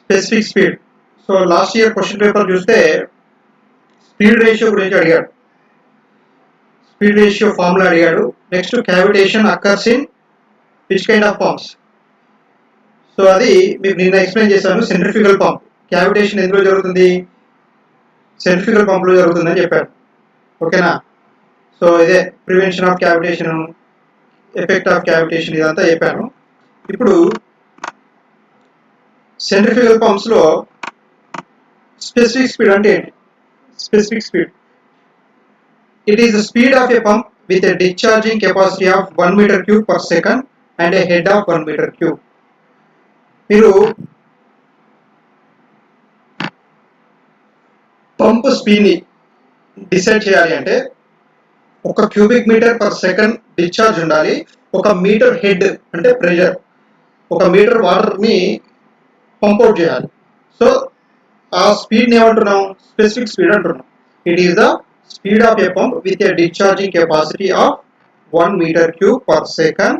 Specific speed. So last year question paper చూస్తే speed ratio గురించి అడిగాడు, స్పీడ్ రేషియో ఫార్ములా అడిగాడు. Next cavitation occurs in which kind of pumps. So అది మీకు నిన్న ఎక్స్ప్లెయిన్ చేశాను. సెంట్రిఫ్యూగల్ పంప్ క్యావిటేషన్ ఎందులో జరుగుతుంది, సెంట్రిఫ్యూగల్ పంప్ లో జరుగుతుందని చెప్పాను. ఓకేనా. సో ఇదే prevention of cavitation, effect of cavitation ఇదంతా చెప్పాను. ఇప్పుడు సెంట్రిఫ్యూగల్ పంప్స్ లో స్పెసిఫిక్ స్పీడ్ అంటే ఏంటి? Specific speed, it is the speed of a pump with a discharging capacity of 1 meter cube per second and a head of 1 meter cube. మీరు pump speed ని decide చేయాలి అంటే 1 cubic metre per second discharge ఉండాలి, 1 metre head అంటే pressure, 1 metre water ని pump out చేయాలి. So ఆ speed ని ఏమంటున్నాం? స్పెసిఫిక్ స్పీడ్ అంటున్నాం. It is the speed of a pump with a discharging capacity of 1 meter cube per second,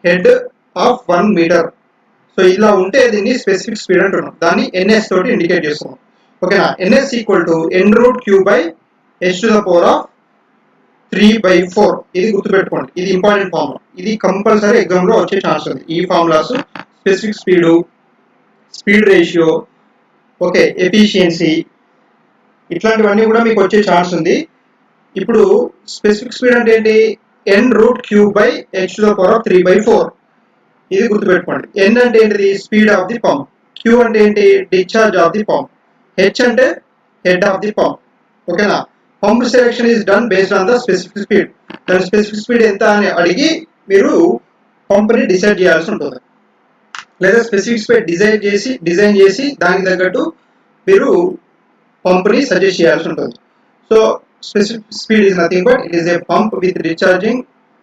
head of 1 meter. So ఇలా ఉంటే దీన్ని స్పెసిఫిక్ స్పీడ్ అంటున్నాం. దాన్ని ns తోటి ఇండికేట్ చేస్తున్నాం. ఓకేనా. ns equal to n root Q by h to the power of 3/4. ఇది గుర్తుపెట్టుకోండి, ఇది ఇంపార్టెంట్ ఫార్ములా. ఇది కంపల్సరీ ఎగ్జామ్ లో వచ్చే ఛాన్స్ ఉంది. ఈ formulas specific speed, speed ratio, okay, efficiency, ఇట్లాంటివన్నీ కూడా మీకు వచ్చే ఛాన్స్ ఉంది. ఇప్పుడు స్పెసిఫిక్ స్పీడ్ అంటే ఏంటి? n root Q by h to the power of 3/4. ఇది గుర్తుపెట్టుకోండి. n అంటే ఏంటిది? Speed of the pump. q అంటే ఏంటి? Discharge of the pump. h అంటే హెడ్ ఆఫ్ ది పంప్. ఓకేనా. Pump selection is done based on the specific speed. దాని specific speed ఎంత అని అడిగి మీరు పంప్ ని డిసైడ్ చేయాల్సి ఉంటుంది. లేదా స్పెసిఫిక్ స్పీడ్ డిజైన్ చేసి దానికి తగ్గట్టు మీరు పంప్ ని సజెస్ట్ చేయాల్సి ఉంటుంది. So specific speed is nothing but it is a pump with discharging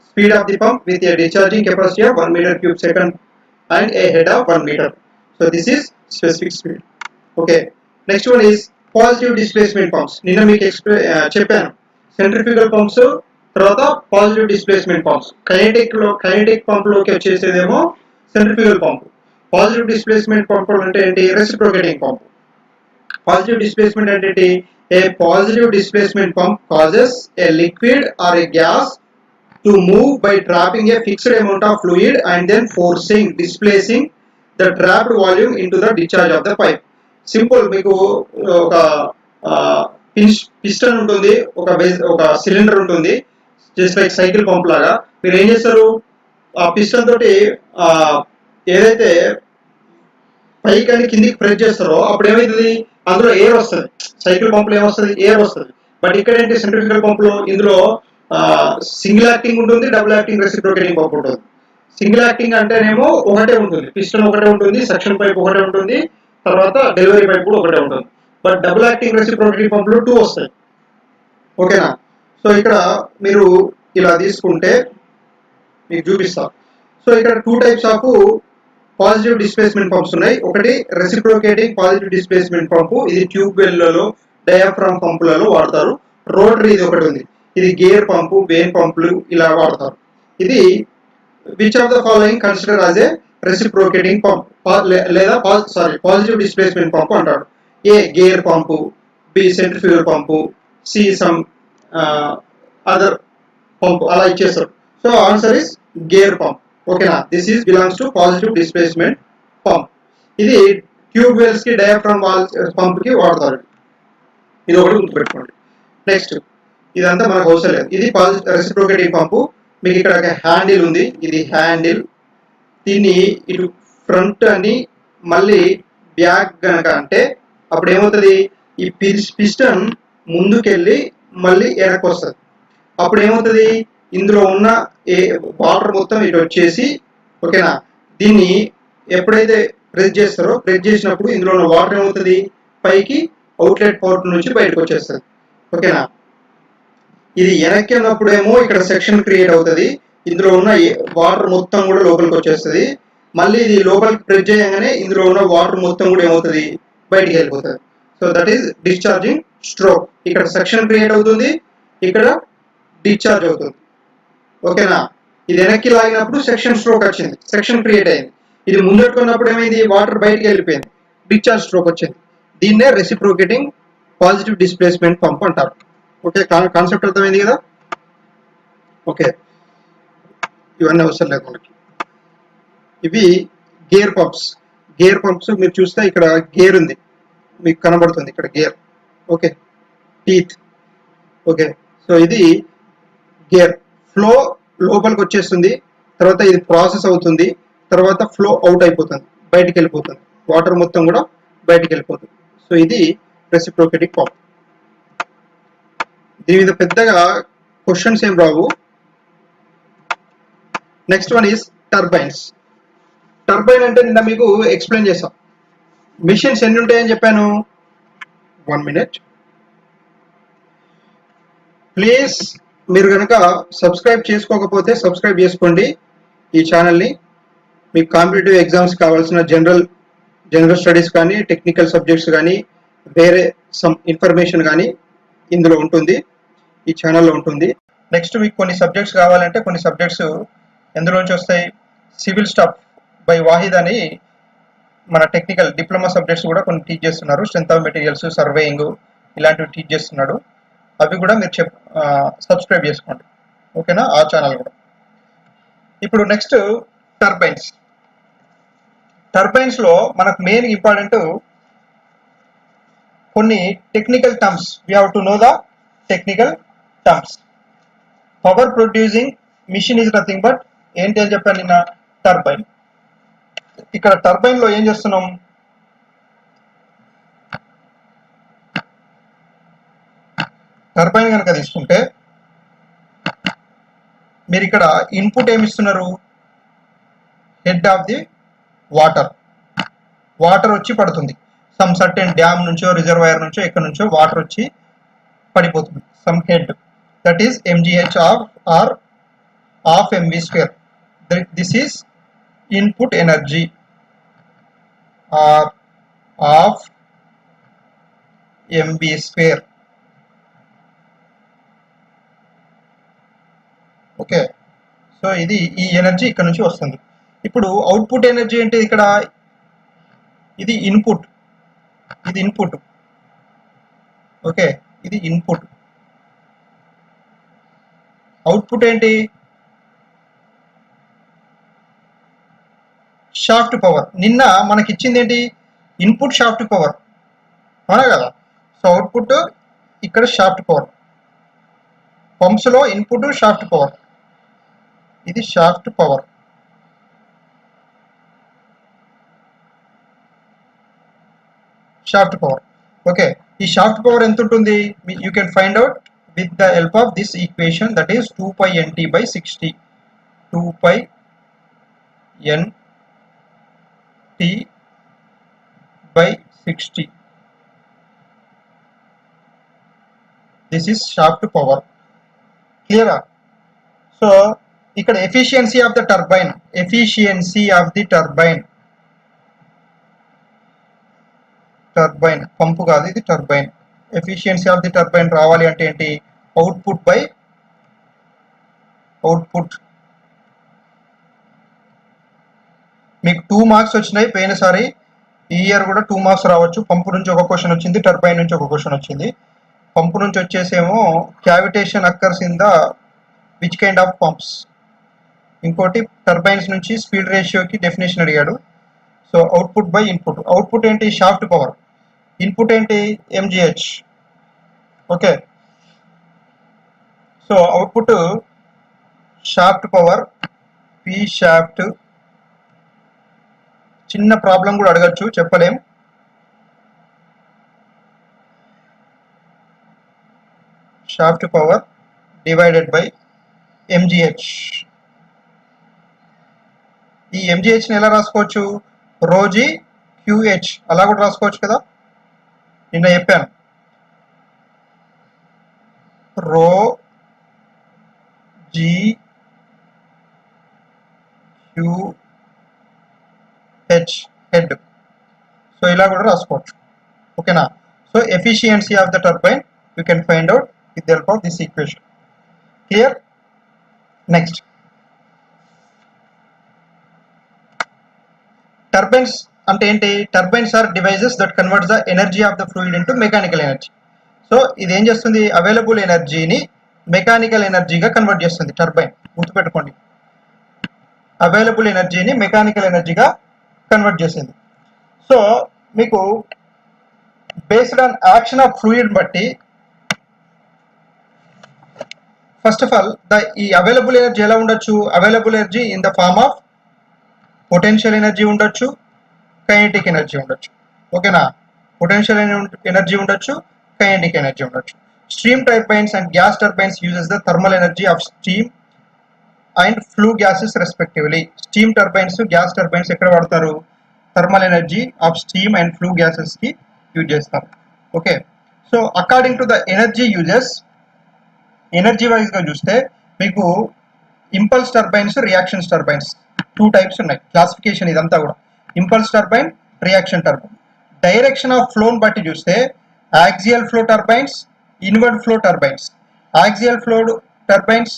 speed of the pump with a discharging capacity of 1 meter cube second and a head of 1 meter. So this is specific speed. Okay. Next one is positive displacement pumps. నిన్న మీకు చెప్పాను centrifugal pumps, తర్వాత positive displacement pumps. Kinetic pump లోకి వచ్చేసేదేమో centrifugal pump. Positive displacement pump అంటే ఏంటి? Reciprocating pump. Positive displacement entity, a positive displacement pump causes a liquid or a gas to move by trapping a fixed amount of fluid and then displacing the trapped volume into the discharge of the pipe. Simple. మీకు ఒక piston ఉంటుంది, ఒక cylinder ఉంటుంది, just like cycle pump లాగా. మీరు ఏం చేస్తారు? ఆ పిస్టన్ తోటి ఏదైతే పైకి అని కిందికి ప్రెస్ చేస్తారో అప్పుడు ఏమవుతుంది? అందులో ఎయిర్ వస్తుంది. సైకిల్ పంపులో ఏమొస్తుంది? ఎయిర్ వస్తుంది. బట్ ఇక్కడ ఏంటి? సెంట్రిఫ్యూగల్ పంపులో ఇందులో సింగిల్ యాక్టింగ్ ఉంటుంది, డబుల్ యాక్టింగ్ రెసిప్రోకేటింగ్ పంప్ ఉంటుంది. సింగిల్ యాక్టింగ్ అంటేనేమో ఒకటే ఉంటుంది, పిస్టన్ ఒకటే ఉంటుంది, సక్షన్ పైప్ ఒకటే ఉంటుంది, తర్వాత డెలివరీ పైప్ కూడా ఒకటే ఉంటుంది. బట్ డబుల్ యాక్టింగ్ రెసిప్రోకేటింగ్ పంపులో 2 వస్తాయి. ఓకేనా. సో ఇక్కడ మీరు ఇలా తీసుకుంటే మీకు చూపిస్తా. సో ఇక్కడ 2 types of positive displacement pumps ఉన్నాయి. ఒకటి రెసిప్రోకేటింగ్ పాజిటివ్ డిస్ప్లేస్మెంట్ పంపు, ఇది ట్యూబ్ వెల్లలో, డయాఫ్రామ్ పంపులలో వాడతారు. రోటరీ ఇది ఒకటి ఉంది, ఇది గేర్ పంపు, వేన్ పంపులు ఇలా వాడతారు. ఇది which of the following consider as a reciprocating pump లేదా పాజిటివ్ డిస్ప్లేస్మెంట్ పంపు అంటాడు? A gear pump, b centrifugal pump, c some other pump అలా ఇచ్చేస్తారు. So answer is gear pump. ఓకేనా. This is belongs to positive displacement pump. ఇది tube wells కి, diaphragm walls pump కి వాడతారు. ఇది ఒకటి గుర్తుపెట్టుకోండి. నెక్స్ట్ ఇదంతా మనకు అవసరం లేదు. ఇది రెసిప్రోకేటింగ్ పంపు. మీకు ఇక్కడ ఒక హ్యాండిల్ ఉంది, ఇది హ్యాండిల్. దీన్ని ఇటు ఫ్రంట్ అని మళ్ళీ బ్యాక్ గనక అంటే అప్పుడు ఏమవుతుంది? ఈ పిస్టన్ ముందుకెళ్ళి మళ్ళీ వెనక్కి వస్తుంది. అప్పుడు ఏమవుతుంది? ఇందులో ఉన్న వాటర్ మొత్తం ఇటు వచ్చేసి, ఓకేనా, దీన్ని ఎప్పుడైతే ప్రెస్ చేస్తారో ప్రెస్ చేసినప్పుడు ఇందులో ఉన్న వాటర్ ఏమవుతుంది? పైకి అవుట్లెట్ పోర్ట్ నుంచి బయటకు వచ్చేస్తుంది. ఓకేనా. ఇది వెనక్కి ఉన్నప్పుడేమో ఇక్కడ సెక్షన్ క్రియేట్ అవుతుంది, ఇందులో ఉన్న వాటర్ మొత్తం కూడా లోపలికి వచ్చేస్తుంది. మళ్ళీ ఇది లోపలికి ప్రెస్ చేయగానే ఇందులో ఉన్న వాటర్ మొత్తం కూడా ఏమవుతుంది? బయటికి వెళ్ళిపోతుంది. So that is discharging stroke. ఇక్కడ సెక్షన్ క్రియేట్ అవుతుంది, ఇక్కడ డిశ్చార్జ్ అవుతుంది. ఓకేనా. ఇది వెనక్కి లాగినప్పుడు సెక్షన్ స్ట్రోక్ వచ్చింది, సెక్షన్ క్రియేట్ అయింది. ఇది ముందెట్టుకున్నప్పుడు ఏమైంది? వాటర్ బయటికి వెళ్ళిపోయింది. డిశ్చార్జ్ స్ట్రోక్ వచ్చింది. దీన్నే రెసిప్రోకేటింగ్ పాజిటివ్ డిస్ప్లేస్మెంట్ పంప్ అంటారు. ఓకే, కాన్సెప్ట్ అర్థమైంది కదా. ఓకే, ఇవన్నీ అవసరం లేదు మనకి. ఇవి గేర్ పంప్స్. గేర్ పంప్స్ మీరు చూస్తే ఇక్కడ గేర్ ఉంది, మీకు కనబడుతుంది ఇక్కడ gear. Okay, teeth. Okay, so ఇది గేర్. ఫ్లో లోపలికి వచ్చేస్తుంది, తర్వాత ఇది ప్రాసెస్ అవుతుంది, తర్వాత ఫ్లో అవుట్ అయిపోతుంది, బయటికి వెళ్ళిపోతుంది, వాటర్ మొత్తం కూడా బయటికి వెళ్ళిపోతుంది. సో ఇది రెసిప్రోకేటింగ్ పంప్. దీని మీద పెద్దగా క్వశ్చన్స్ ఏం రావు. Next one is turbines. Turbine అంటే నిన్న మీకు ఎక్స్ప్లెయిన్ చేస్తాం. మిషన్స్ ఎన్ని ఉంటాయని చెప్పాను. 1 minute. ప్లీజ్ మీరు కనుక సబ్స్క్రైబ్ చేసుకోకపోతే సబ్స్క్రైబ్ చేసుకోండి ఈ ఛానల్ని. మీకు కాంపిటేటివ్ ఎగ్జామ్స్ కావాల్సిన జనరల్ స్టడీస్ కానీ, టెక్నికల్ సబ్జెక్ట్స్ కానీ, వేరే సమ్ ఇన్ఫర్మేషన్ కానీ ఇందులో ఉంటుంది, ఈ ఛానల్లో ఉంటుంది. నెక్స్ట్ మీకు కొన్ని సబ్జెక్ట్స్ కావాలంటే కొన్ని సబ్జెక్ట్స్ ఎందులోంచి వస్తాయి. సివిల్ స్టాఫ్ బై వాహిద్ అని మన టెక్నికల్ డిప్లొమా సబ్జెక్ట్స్ కూడా కొన్ని టీచ్ చేస్తున్నారు. స్ట్రెంత్ ఆఫ్ మెటీరియల్స్, సర్వేయింగ్ ఇలాంటివి టీచ్ చేస్తున్నాడు. అవి కూడా మీరు సబ్స్క్రైబ్ చేసుకోండి, ఓకేనా, ఆ ఛానల్ కూడా. ఇప్పుడు నెక్స్ట్ టర్బైన్స్. టర్బైన్స్ లో మనకు మెయిన్ ఇంపార్టెంట్ కొన్ని technical terms. We have to know the technical terms. Power producing machine is nothing but ఏంటి అని చెప్పాను నిన్న, టర్బైన్. ఇక్కడ టర్బైన్ లో ఏం చేస్తున్నాం, టర్బైన్ కనుక తీసుకుంటే మీరు ఇక్కడ ఇన్పుట్ ఏమి ఇస్తున్నారు, head of the water. Water వచ్చి పడుతుంది, సమ్ సర్టెన్ డ్యామ్ నుంచో రిజర్వాయర్ నుంచో ఎక్కడి నుంచో వాటర్ వచ్చి పడిపోతుంది, some head, that is mgh or half mv². This is input energy or half mv². Okay, so ఇది ఈ ఎనర్జీ ఇక్కడ నుంచి వస్తుంది. ఇప్పుడు అవుట్పుట్ ఎనర్జీ అంటే ఇక్కడ ఇది ఇన్పుట్, ఇది ఇన్పుట్. ఓకే, ఇది ఇన్పుట్. అవుట్పుట్ ఏంటి, షాఫ్ట్ పవర్. నిన్న మనకి ఇచ్చింది ఏంటి, ఇన్పుట్ షాఫ్ట్ పవర్, అవునా కదా. సో అవుట్పుట్ ఇక్కడ షాఫ్ట్ పవర్. పంప్స్ లో ఇన్పుట్ షాఫ్ట్ పవర్, ఇది shaft power. Shaft power. Okay, ఈ షాఫ్ట్ పవర్ ఎంత ఉంటుంది, you can find out with the help of this equation, that is 2πnt/60. 2πnt/60. This is shaft power. క్లియరా. So ఇక్కడ efficiency of the turbine, efficiency of the turbine, turbine పంపు కాదు, ఇది turbine. Efficiency of the turbine రావాలి అంటే ఏంటి, output by output. మీకు 2 marks వచ్చినాయి పోయినసారి, ఈ ఇయర్ కూడా 2 మార్క్స్ రావచ్చు. పంపు నుంచి ఒక క్వశ్చన్ వచ్చింది, టర్బైన్ నుంచి ఒక క్వశ్చన్ వచ్చింది. పంపు నుంచి వచ్చేసేమో cavitation occurs in the which kind of pumps. ఇంకోటి టర్బైన్స్ నుంచి స్పీడ్ రేషియోకి డెఫినేషన్ అడిగాడు. So output by input. Output ఏంటి, షాఫ్ట్ పవర్. ఇన్పుట్ ఏంటి, mgh. Okay, so output shaft power, p shaft. చిన్న ప్రాబ్లం కూడా అడగచ్చు, చెప్పలేం. Shaft power divided by mgh. ఈ mgh ని ఎలా రాసుకోవచ్చు, రోజీ QH అలా కూడా రాసుకోవచ్చు కదా, నిన్న చెప్పాను. రో జీ QH హెడ్. సో ఇలా కూడా రాసుకోవచ్చు, ఓకేనా. So efficiency of the turbine you can find out with the help of this equation. Clear. Next, turbines అంటే ఏంటి? Turbines are devices that converts the energy of the fluid into mechanical energy. So ఇది ఏం చేస్తుంది? Available ఎనర్జీని mechanical ఎనర్జీగా convert చేస్తుంది turbine. గుర్తుపెట్టుకోండి, available ఎనర్జీని మెకానికల్ ఎనర్జీగా కన్వర్ట్ చేసింది. సో మీకు based on action of fluid బట్టి ఫస్ట్ ఆఫ్ ఆల్ ఈ అవైలబుల్ ఎనర్జీ ఎలా ఉండొచ్చు? Available energy in the form of potential energy ఉండొచ్చు, కైనెటిక్ ఎనర్జీ ఉండొచ్చు. ఓకేనా? పొటెన్షియల్ ఎనర్జీ ఉండొచ్చు, కైనెటిక్ ఎనర్జీ ఉండొచ్చు. Stream turbines and gas turbines uses the thermal energy of steam and flue gases respectively. Steam turbines, gas turbines ఎక్కడ వాడతారు? Thermal energy of steam and flue gases కి use చేస్తారు. Okay, so according to the energy uses, energy wise గా చూస్తే మీకు impulse turbines, reactions turbines 2 types ఉన్నాయి. Classification ఇదంతా కూడా impulse turbine, reaction turbine. Direction of ఫ్లోని బట్టి చూస్తే axial flow turbines, inward flow turbines. Axial flow turbines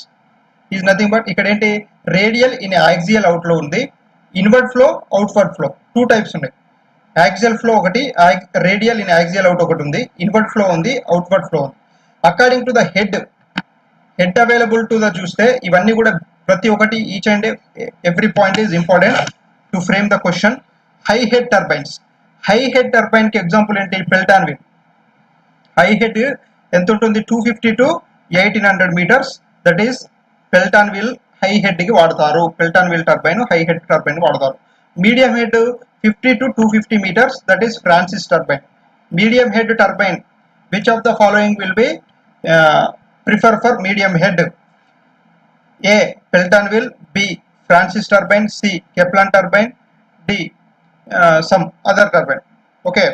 is nothing but ఇక్కడ ఏంటి? రేడియల్ ఇన్ యాక్సియల్ అవుట్ లో ఉంది, inward flow, outward flow 2 types ఉన్నాయి. యాక్సియల్ ఫ్లో ఒకటి, రేడియల్ ఇన్ యాక్సియల్ అవుట్ ఒకటి ఉంది, ఇన్వర్డ్ ఫ్లో ఉంది, అవుట్వర్డ్ ఫ్లో ఉంది. According to the head available to the చూస్తే ఇవన్నీ కూడా ప్రతి ఒక్కటి each and every point is important to frame the question. High head turbines. High head turbine కి ఎగ్జాంపుల్ ఏంటి? Pelton wheel. హై హెడ్ ఎంత ఉంటుంది? 250 to 1800 meters. That is Pelton wheel high head కి వాడతారు. Pelton wheel turbine high head turbine వాడతారు. Medium head 50 to 250 meters. That is Francis turbine. Medium head turbine. Which of the following will be prefer for medium head? A. Pelton wheel. B. Francis turbine. C. Kaplan turbine. D. Some other turbine. Okay.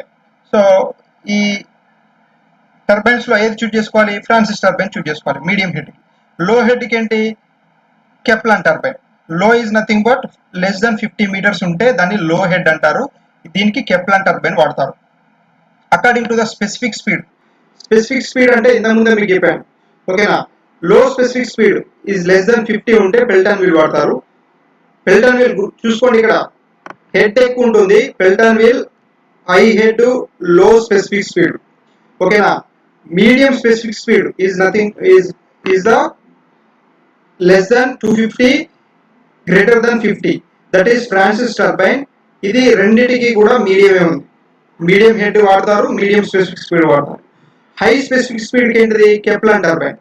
So ఈ turbines లో ఏది చూస్ చేసుకోవాలి? Francis turbine చూస్ చేసుకోవాలి medium head. Low head కి ఏంటి? Kaplan turbine. Low is nothing but less than 50 meters ఉంటే దాన్ని low head అంటారు. దీనికి కెప్లాన్ టర్బైన్ వాడతారు. According to the specific speed. Specific speed అంటే ఇంత ముందే మీకు చెప్పాను. ఓకేనా? Low specific speed is less than 50 ఉంటే పెల్టాన్ వీల్ వాడతారు. పెల్టాన్ వీల్ చూసుకోండి, ఇక్కడ హెడ్ ఎక్కువ ఉంటుంది. Pelton wheel high head, low specific speed. ఓకేనా? Medium specific speed is nothing is the less than 250, greater than 50. That is Francis turbine. ఇది రెండింటికి కూడా మీడియమే ఉంది. మీడియం హెడ్ వాడతారు, మీడియం స్పెసిఫిక్ స్పీడ్ వాడతారు. హై స్పెసిఫిక్ స్పీడ్ ఏంటిది? Kaplan turbine.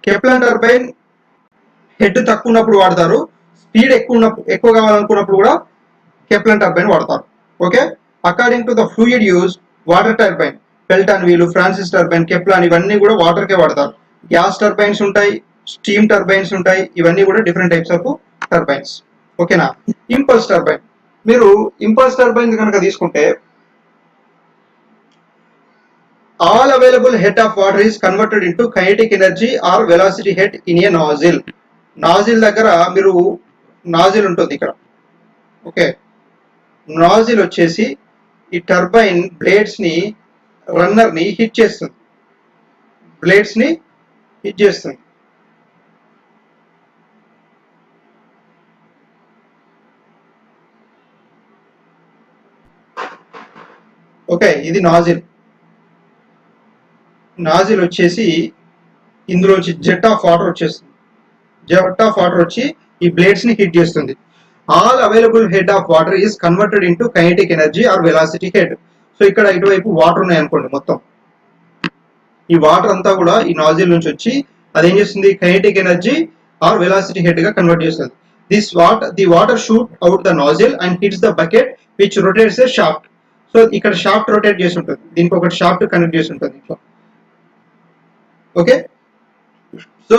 Kaplan turbine head తక్కువ ఉన్నప్పుడు వాడతారు, స్పీడ్ ఎక్కువ కావాలనుకున్నప్పుడు కూడా కెప్లాన్ టర్బైన్ వాడతారు. Okay, according to the fluid use, water turbine, Pelton వీలు, ఫ్రాన్సిస్ టర్బైన్, కెప్లాన్ ఇవన్నీ కూడా వాటర్ కే వాడతారు. గ్యాస్ టర్బైన్స్ ఉంటాయి, స్టీమ్ టర్బైన్స్ ఉంటాయి. ఇవన్నీ కూడా డిఫరెంట్ టైప్స్ ఆఫ్ టర్బైన్స్. ఓకేనా? Impulse turbine. మీరు ఇంపల్స్ టర్బైన్ కనుక తీసుకుంటే, all available head of water is converted into kinetic energy or velocity head in a nozzle. Nozzle దగ్గర మీరు నాజిల్ ఉంటుంది ఇక్కడ. ఓకే, నాజిల్ వచ్చేసి ఈ టర్బైన్ బ్లేడ్స్ ని, రన్నర్ ని హిట్ చేస్తుంది. బ్లేడ్స్ ని హిట్ చేస్తుంది. ఓకే, ఇది నాజిల్. నాజిల్ వచ్చేసి ఇందులోంచి జెట్ ఆఫ్ వాటర్ వచ్చేస్తుంది. జెట్ ఆఫ్ వాటర్ వచ్చి ఈ బ్లేడ్స్ ని హిట్ చేస్తుంది. All available head of water is converted into kinetic energy or velocity head. So ఇక్కడ ఇటువైపు వాటర్ ఉన్నాయి అనుకోండి, మొత్తం ఈ వాటర్ అంతా కూడా ఈ నాజిల్ నుంచి వచ్చి అదేం చేస్తుంది? Kinetic energy or velocity head గా కన్వర్ట్ చేస్తుంది. The water shoot out the nozzle and hits the bucket which rotates a shaft. So ఇక్కడ షాఫ్ట్ రొటేట్ చేసి ఉంటుంది, దీనికి ఒకటి షాఫ్ట్ కనెక్ట్ చేసి ఉంటుంది ఇట్లా. ఓకే, సో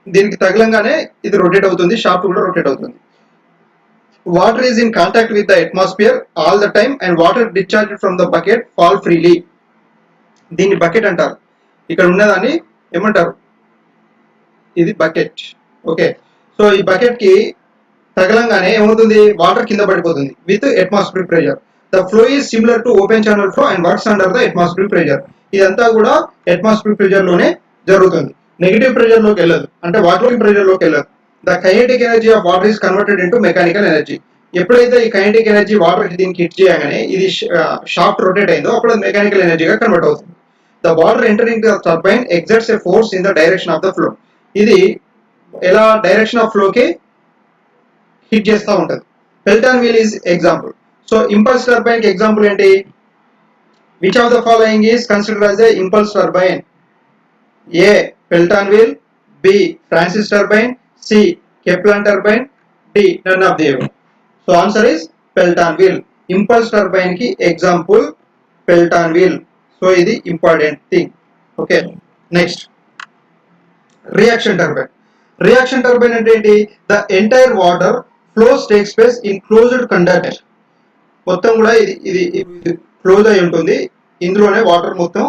దీనికి తగలంగానే ఇది రొటేట్ అవుతుంది, షాఫ్ట్ కూడా రొటేట్ అవుతుంది. Water is in contact with the atmosphere all the time and water discharge from the bucket fall freely. దీన్ని బకెట్ అంటారు. ఇక్కడ ఉన్నదాన్ని ఏమంటారు? ఇది బకెట్. ఓకే, సో ఈ బకెట్ కి తగలంగానే ఏమవుతుంది? వాటర్ కింద పడిపోతుంది with atmosphere pressure. The flow is similar to open channel flow and works under the atmosphere pressure. ఇదంతా కూడా అట్మాస్ఫియర్ ప్రెషర్ లోనే జరుగుతుంది. నెగిటివ్ ప్రెషర్ లోకి వెళ్ళదు, అంటే వాటర్ ప్రెషర్ లోకి వెళ్ళదు. The kinetic energy of water is converted into mechanical energy. ఎప్పుడైతే ఈ కైనెటిక్ ఎనర్జీ వాటర్ దీనికి హిట్ చేయగానే ఇది షాఫ్ట్ రొటేట్ అయిందో అప్పుడు అది మెకానికల్ ఎనర్జీగా కన్వర్ట్ అవుతుంది. The water entering the turbine exerts a force in the direction of the flow. ఇది ఎలా డైరెక్షన్ ఆఫ్ ఫ్లోకి హిట్ చేస్తూ ఉంటుంది. Pelton wheel is example. So impulse turbine కి ఎగ్జాంపుల్ ఏంటి? Which of the following is considered as a impulse turbine? A Pelton wheel, B Francis turbine, C Kaplan turbine, D none of the above. So answer is Pelton wheel. Impulse turbine కి example Pelton wheel. So ఇది important thing. Okay, next reaction turbine. Reaction turbine అంటే ఏంటి? The entire water flows takes place in closed conductor. మొత్తం కూడా ఇది close అయి ఉంటుంది, ఇందులోనే వాటర్ మొత్తం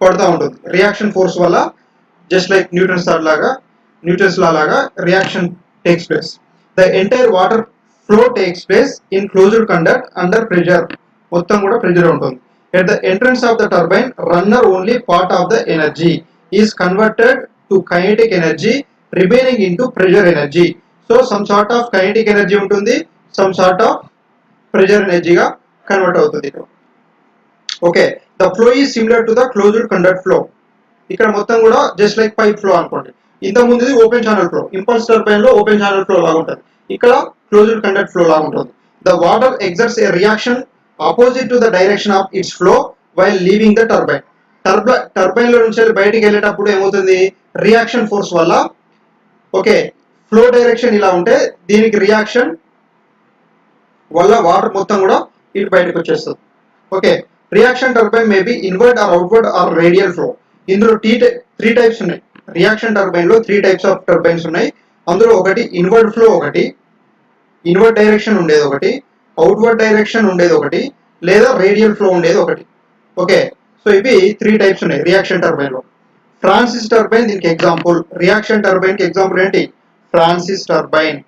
పడుతూ ఉంటుంది. రియాక్షన్ ఫోర్స్ వల్ల జస్ట్ లైక్ న్యూటన్స్ లా లాగా reaction takes place. The entire water flow takes place in closed conduct under pressure. మొత్తం కూడా ప్రెషర్ ఉంటుంది. At the entrance of the turbine runner only part of the energy is converted to kinetic energy remaining into pressure energy. So some sort of kinetic energy ఉంటుంది, some sort of pressure ఎనర్జీగా convert అవుతుంది. Okay, the flow is similar to the closed conduct flow. ఇక్కడ మొత్తం కూడా just like pipe flow అనుకోండి. ఇంత ముందుది open channel flow. Impulse turbine లో ఓపెన్ ఛానల్ ఫ్లో లాగా ఉంటుంది, ఇక్కడ క్లోజ్డ్ కండక్ట్ ఫ్లో లాగా ఉంటుంది. The water exerts a reaction opposite to the direction of its flow while leaving the turbine. Turbine లో నుంచి బయటికి వెళ్ళేటప్పుడు ఏమవుతుంది? రియాక్షన్ ఫోర్స్ వల్ల, ఓకే, ఫ్లో డైరెక్షన్ ఇలా ఉంటే దీనికి రియాక్షన్ వల్ల వాటర్ మొత్తం కూడా ఇటు బయటకు వచ్చేస్తుంది. Okay, reaction turbine may be inward or outward or radial flow. ఇందులో త్రీ టైప్స్ ఉన్నాయి. రియాక్షన్ టర్బైన్ లో 3 టైప్స్ ఆఫ్ టర్బైన్స్ ఉన్నాయి. అందులో ఒకటి ఇన్వర్డ్ ఫ్లో, ఒకటి ఇన్వర్డ్ డైరెక్షన్ ఉండేది, ఒకటి అవుట్వర్డ్ డైరెక్షన్ ఉండేది, ఒకటి లేదా రేడియల్ ఫ్లో ఉండేది ఒకటి. ఓకే, సో ఇవి 3 టైప్స్ ఉన్నాయి రియాక్షన్ టర్బైన్ లో. ఫ్రాన్సిస్ టర్బైన్ దీనికి ఎగ్జాంపుల్. రియాక్షన్ టర్బైన్ కి ఎగ్జాంపుల్ ఏంటి? Francis turbine,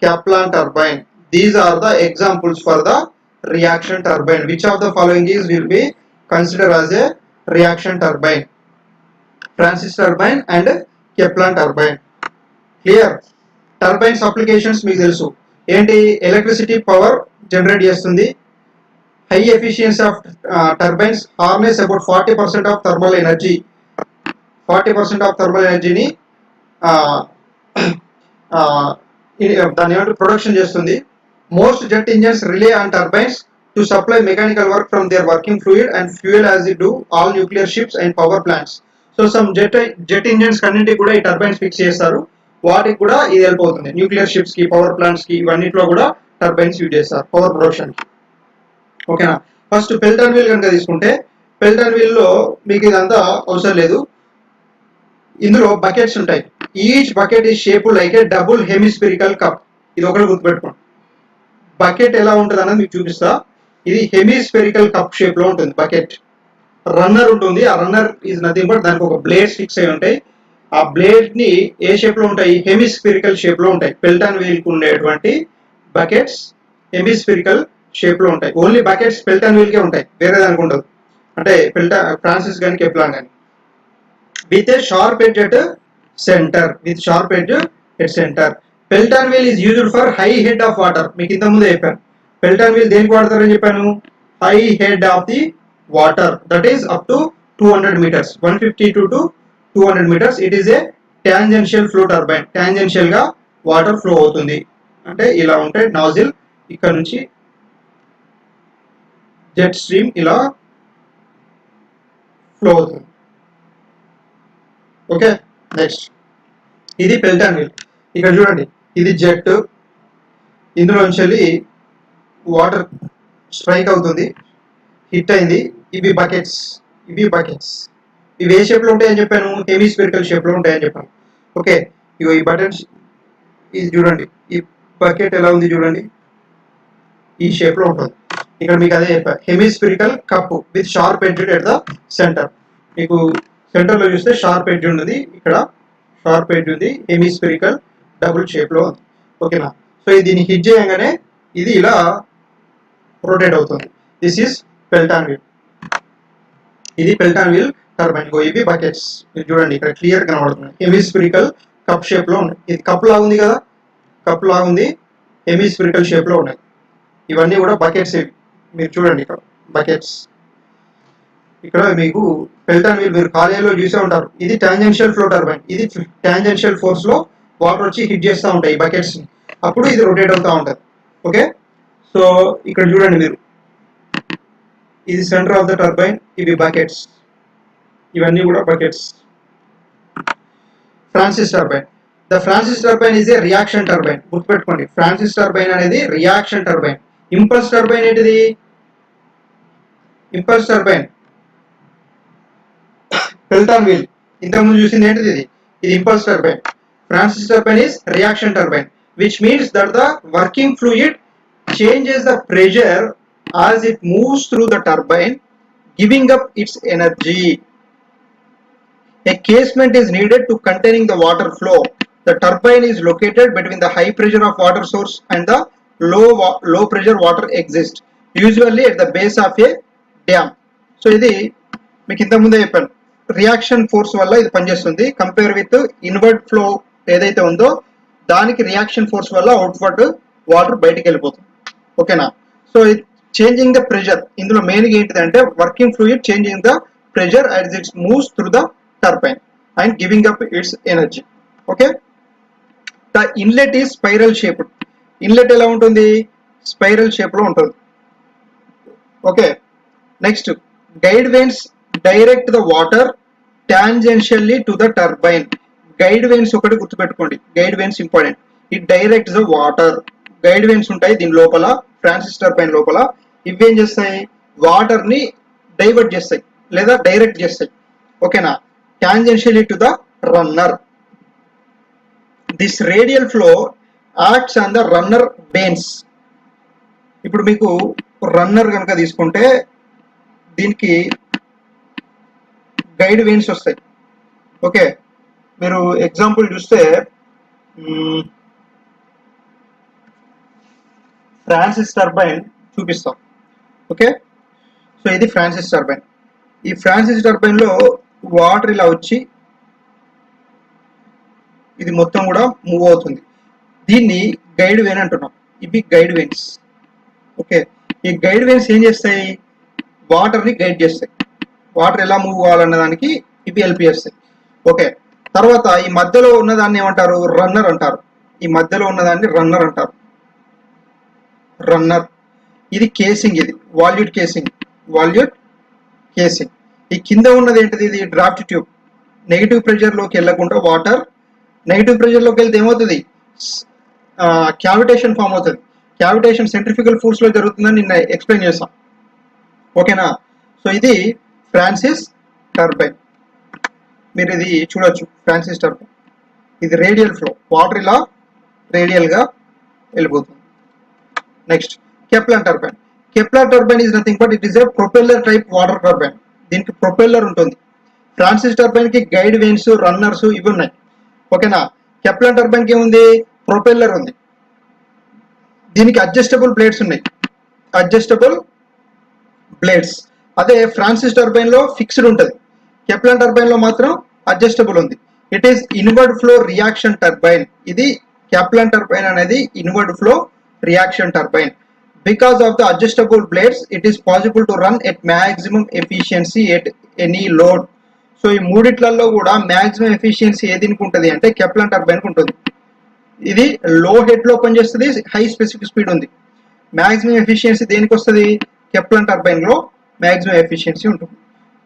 Kaplan turbine. These are the examples for the reaction turbine. Which of the following is will be considered as a reaction turbine? Francis turbine and Kepler turbine. Clear? Turbines applications మీకు తెలుసు ఏంటి? Electricity power generate చేస్తుంది. High efficiency of turbines harness about 40% of thermal energy. 40% of thermal ఎనర్జీని దాన్ని ఏమంటారు, production చేస్తుంది. Most jet engines rely on turbines to supply mechanical work from their working fluid and fuel as they do all nuclear ships and power plants. So some jet engines కన్నింటికి కూడా ఈ turbines fix చేస్తారు, వాటికి కూడా ఇది help అవుతుంది. Nuclear ships కి, power plants కి, ఇవన్నిట్లో కూడా టర్బైన్స్ యూజ్ చేస్తారు పవర్ ప్రొడక్షన్ కి. ఓకేనా? ఫస్ట్ పెల్టాన్ వీల్ కనుక తీసుకుంటే, పెల్టాన్ వీల్ లో మీకు ఇదంతా అవసరం లేదు. ఇందులో బకెట్స్ ఉంటాయి. ఈచ్ బకెట్ ఈ షేప్ లైక్ ఏ డబుల్ హెమిస్పెరికల్ కప్. ఇది ఒకటి గుర్తుపెట్టుకోండి. బకెట్ ఎలా ఉంటుంది అన్నది మీకు చూపిస్తా. ఇది హెమిస్పెరికల్ కప్ షేప్ లో ఉంటుంది బకెట్. రన్నర్ ఉంటుంది. ఆ రన్నర్ ఈజ్ నథింగ్ బట్ దానికి ఒక బ్లేడ్స్ ఫిక్స్ అయి ఉంటాయి. ఆ బ్లేడ్ ని ఏ షేప్ లో ఉంటాయి? హెమిస్పెరికల్ షేప్ లో ఉంటాయి. పెల్టాన్ వీల్ కు ఉండేటువంటి బకెట్స్ హెమిస్పెరికల్ షేప్ లో ఉంటాయి. ఓన్లీ బకెట్స్ పెల్టాన్ వీల్ కే ఉంటాయి, వేరే దానికి ఉండదు. అంటే ఫ్రాన్సిస్ కానీ కెప్లాన్ కానీ. With a sharp edge at centre. With sharp edge at centre. Pelton wheel is used for high head of water. మీకు ఇంత ముందే చెప్పాను పెల్టాన్ వీల్ దేనికి వాడతారని చెప్పాను. High head of the water, that is up to 200 meters, 152 to 200 meters. It is a tangential flow turbine. Tangential గా water flow అవుతుంది. అంటే ఇలా ఉంటే నాజిల్, ఇక్కడ నుంచి జెట్ స్ట్రీమ్ ఇలా ఫ్లో అవుతుంది. ఓకే, నెక్స్ట్ ఇది పెల్టాన్ వీల్. ఇక్కడ చూడండి, ఇది జెట్, ఇందులోంచి వాటర్ స్ట్రైక్ అవుతుంది, హిట్ అయింది. ఇవి బకెట్స్, ఇవి ఏ షేప్ లో ఉంటాయని చెప్పాను? హెమిస్పెరికల్ షేప్ లో ఉంటాయని చెప్పాను. ఓకే, ఇగో ఈ బటన్స్, ఇది చూడండి, ఈ బకెట్ ఎలా ఉంది చూడండి, ఈ షేప్ లో ఉంటుంది. ఇక్కడ మీకు అదే చెప్పాను, hemispherical cup with sharp edge at the centre. మీకు సెంటర్ లో చూస్తే షార్ప్ ఎడ్జ్ ఉంది, ఇక్కడ షార్ప్ ఎడ్జ్ ఉంది, హెమిస్పెరికల్ డబుల్ షేప్ లో ఉంది. ఓకేనా? సో దీన్ని హిట్ చేయగానే ఇది ఇలా రొటేట్ అవుతుంది. This is Pelton wheel. ఇది పెల్టాన్ వీల్ టర్బైన్. ఇవి బకెట్స్, మీరు చూడండి ఇక్కడ క్లియర్ కనబడుతుంది. హెమిస్పెరికల్ కప్ షేప్ లో ఉంది. ఇది కప్ లాగా ఉంది కదా, కప్ లాగా ఉంది. హెమిస్ఫిరికల్ షేప్ లో ఉన్నాయి. ఇవన్నీ కూడా బకెట్స్. మీరు చూడండి ఇక్కడ బకెట్స్. ఇక్కడ మీకు పెల్టన్ వీల్ మీరు కాలేజీలో చూసే ఉంటారు. ఇది టాంజెన్షియల్ ఫ్లో టర్బైన్. ఇది టాంజెన్షియల్ ఫోర్స్ లో వాటర్ వచ్చి హిట్ చేస్తూ ఉంటాయి బకెట్స్ ని, అప్పుడు ఇది రొటేట్ అవుతూ ఉంటుంది. ఓకే, సో ఇక్కడ చూడండి మీరు, ఇది సెంటర్ ఆఫ్ ద టర్బైన్, ఇవి బకెట్స్, ఇవన్నీ కూడా buckets. Francis turbine. The Francis turbine is A reaction turbine. గుర్తుపెట్టుకోండి, ఫ్రాన్సిస్ టర్బైన్ అనేది రియాక్షన్ టర్బైన్. ఇంపల్స్ టర్బైన్ ఏంటిది? ఇంపల్స్ టర్బైన్ పెల్టన్ వీల్ ఇంతకుముందు చూసింది ఏంటిది? ఇది impulse turbine. Francis turbine is reaction turbine, which means that the working fluid changes the pressure as it moves through the turbine, giving up its energy. A casement is needed to containing the water flow. The turbine is located between the high pressure of water source and the low pressure water exist, usually at the base of a dam. So ఇది మీకు ఇంత ముందే చెప్పాను, reaction force వల్ల ఇది పనిచేస్తుంది. Compare with inward flow ఏదైతే ఉందో దానికి రియాక్షన్ ఫోర్స్ వల్ల అవుట్వర్డ్ వాటర్ బయటికి వెళ్ళిపోతుంది. ఓకేనా? సో చేంజింగ్ ద ప్రెషర్, ఇందులో మెయిన్ ఏంటిదంటే working fluid changing the pressure as its moves through the turbine and giving up its energy. Okay, the inlet is spiral shaped. Inlet ఎలా ఉంటుంది? Spiral shape లో ఉంటుంది. Okay, next, guide vanes direct the water tangentially to the turbine. Guide vanes ఒకటి గుర్తుపెట్టుకోండి, guide vanes important. It direct the water. Guide veins ఉంటాయి దీని లోపల, Francis turbine లోపల. ఇవి ఏం చేస్తాయి? వాటర్ ని డైవర్ట్ చేస్తాయి లేదా డైరెక్ట్ చేస్తాయి. ఓకేనా? Tangentially to the runner. This radial flow acts on the runner vanes. ఇప్పుడు మీకు రన్నర్ కనుక తీసుకుంటే దీనికి గైడ్ వెయిన్స్ వస్తాయి. ఓకే, మీరు ఎగ్జాంపుల్ చూస్తే ఫ్రాన్సిస్ టర్బైన్ చూపిస్తాం. ఓకే, సో ఇది ఫ్రాన్సిస్ టర్బైన్. ఈ ఫ్రాన్సిస్ టర్బైన్ లో వాటర్ ఇలా వచ్చి ఇది మొత్తం కూడా మూవ్ అవుతుంది. దీన్ని గైడ్ వెయిన్ అంటున్నాం. ఇవి గైడ్ వెయిన్స్. ఓకే, ఈ గైడ్ వెయిన్స్ ఏం చేస్తాయి? వాటర్ ని గైడ్ చేస్తాయి. వాటర్ ఎలా మూవ్ కావాలన్న దానికి ఇవి హెల్ప్ చేస్తాయి. ఓకే, తర్వాత ఈ మధ్యలో ఉన్నదాన్ని ఏమంటారు? రన్నర్ అంటారు. ఈ మధ్యలో ఉన్నదాన్ని రన్నర్ అంటారు. రన్నర్. ఇది కేసింగ్, ఇది వాల్యూట్ కేసింగ్. Volute casing. ఈ కింద ఉన్నది ఏంటిది? ఇది డ్రాఫ్ట్ ట్యూబ్. నెగిటివ్ ప్రెషర్ లోకి వెళ్ళకుండా వాటర్ నెగిటివ్ ప్రెషర్ లోకి వెళ్తే ఏమవుతుంది? క్యావిటేషన్ ఫామ్ అవుతుంది. క్యావిటేషన్ సెంట్రిఫ్యూగల్ ఫోర్స్ లో జరుగుతుందని నిన్న ఎక్స్ప్లెయిన్ చేస్తాం. ఓకేనా? సో ఇది ఫ్రాన్సిస్ టర్బైన్. మీరు ఇది చూడొచ్చు, ఫ్రాన్సిస్ టర్బైన్. ఇది రేడియల్ ఫ్లో, వాటర్ ఇలా రేడియల్ గా వెళ్ళిపోతుంది. Next, Kepler turbine. Kepler turbine is nothing but it is A propeller type water turbine. దీనికి ప్రొపెల్లర్ ఉంటుంది. ఫ్రాన్సిస్ టర్బైన్ కి గైడ్ వెయిన్స్, రన్నర్స్ ఇవి ఉన్నాయి. ఓకేనా? కెప్లర్ టర్బైన్ కి ఏముంది? ప్రొపెల్లర్ ఉంది. దీనికి అడ్జస్టబుల్ బ్లేడ్స్ ఉన్నాయి. Adjustable blades. అదే ఫ్రాన్సిస్ టర్బైన్ లో ఫిక్స్డ్ ఉంటుంది. కెప్లర్ టర్బైన్ లో మాత్రం అడ్జస్టబుల్ ఉంది. It is inward flow reaction turbine. ఇది కెప్లర్ టర్బైన్ అనేది inward flow reaction turbine. Because of the adjustable blades it is possible to run at maximum efficiency at any load. So ఈ మూడిట్లలో కూడా maximum efficiency ఏదినికి ఉంటుంది అంటే Kepler turbine కు ఉంటుంది. ఇది లో హెడ్ లో పనిచేస్తుంది, హై స్పెసిఫిక్ స్పీడ్ ఉంది. మ్యాక్సిమం ఎఫిషియన్సీ దేనికి వస్తుంది? కెప్లర్ టర్బైన్ లో మ్యాక్సిమం ఎఫిషియన్సీ ఉంటుంది.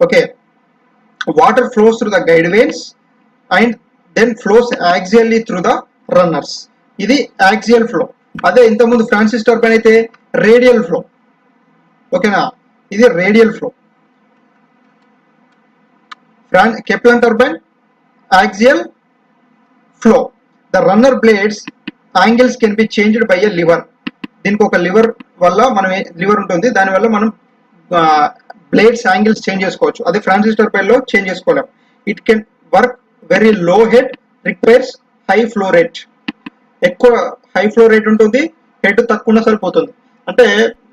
Okay, water flows through the guide vanes and then flows axially through the runners. ఇది యాక్సియల్ ఫ్లో. అదే ఇంతకుముందు ఫ్రాన్సిస్ టర్బైన్ అయితే రేడియల్ ఫ్లో. ఓకేనా? ఇది radial flow. Kepler turbine axial flow. The runner blades angles can be changed by a lever. దీనికి ఒక liver వల్ల మనం లివర్ ఉంటుంది, దానివల్ల మనం బ్లేడ్స్ యాంగిల్స్ చేంజ్ చేసుకోవచ్చు. అదే ఫ్రాన్సిస్ టర్బైన్ లో చేంజ్ చేసుకోలేము. It can work very low head, requires high flow rate. ఎక్కువ హై ఫ్లో రేట్ ఉంటుంది, హెడ్ తక్కువ సరిపోతుంది. అంటే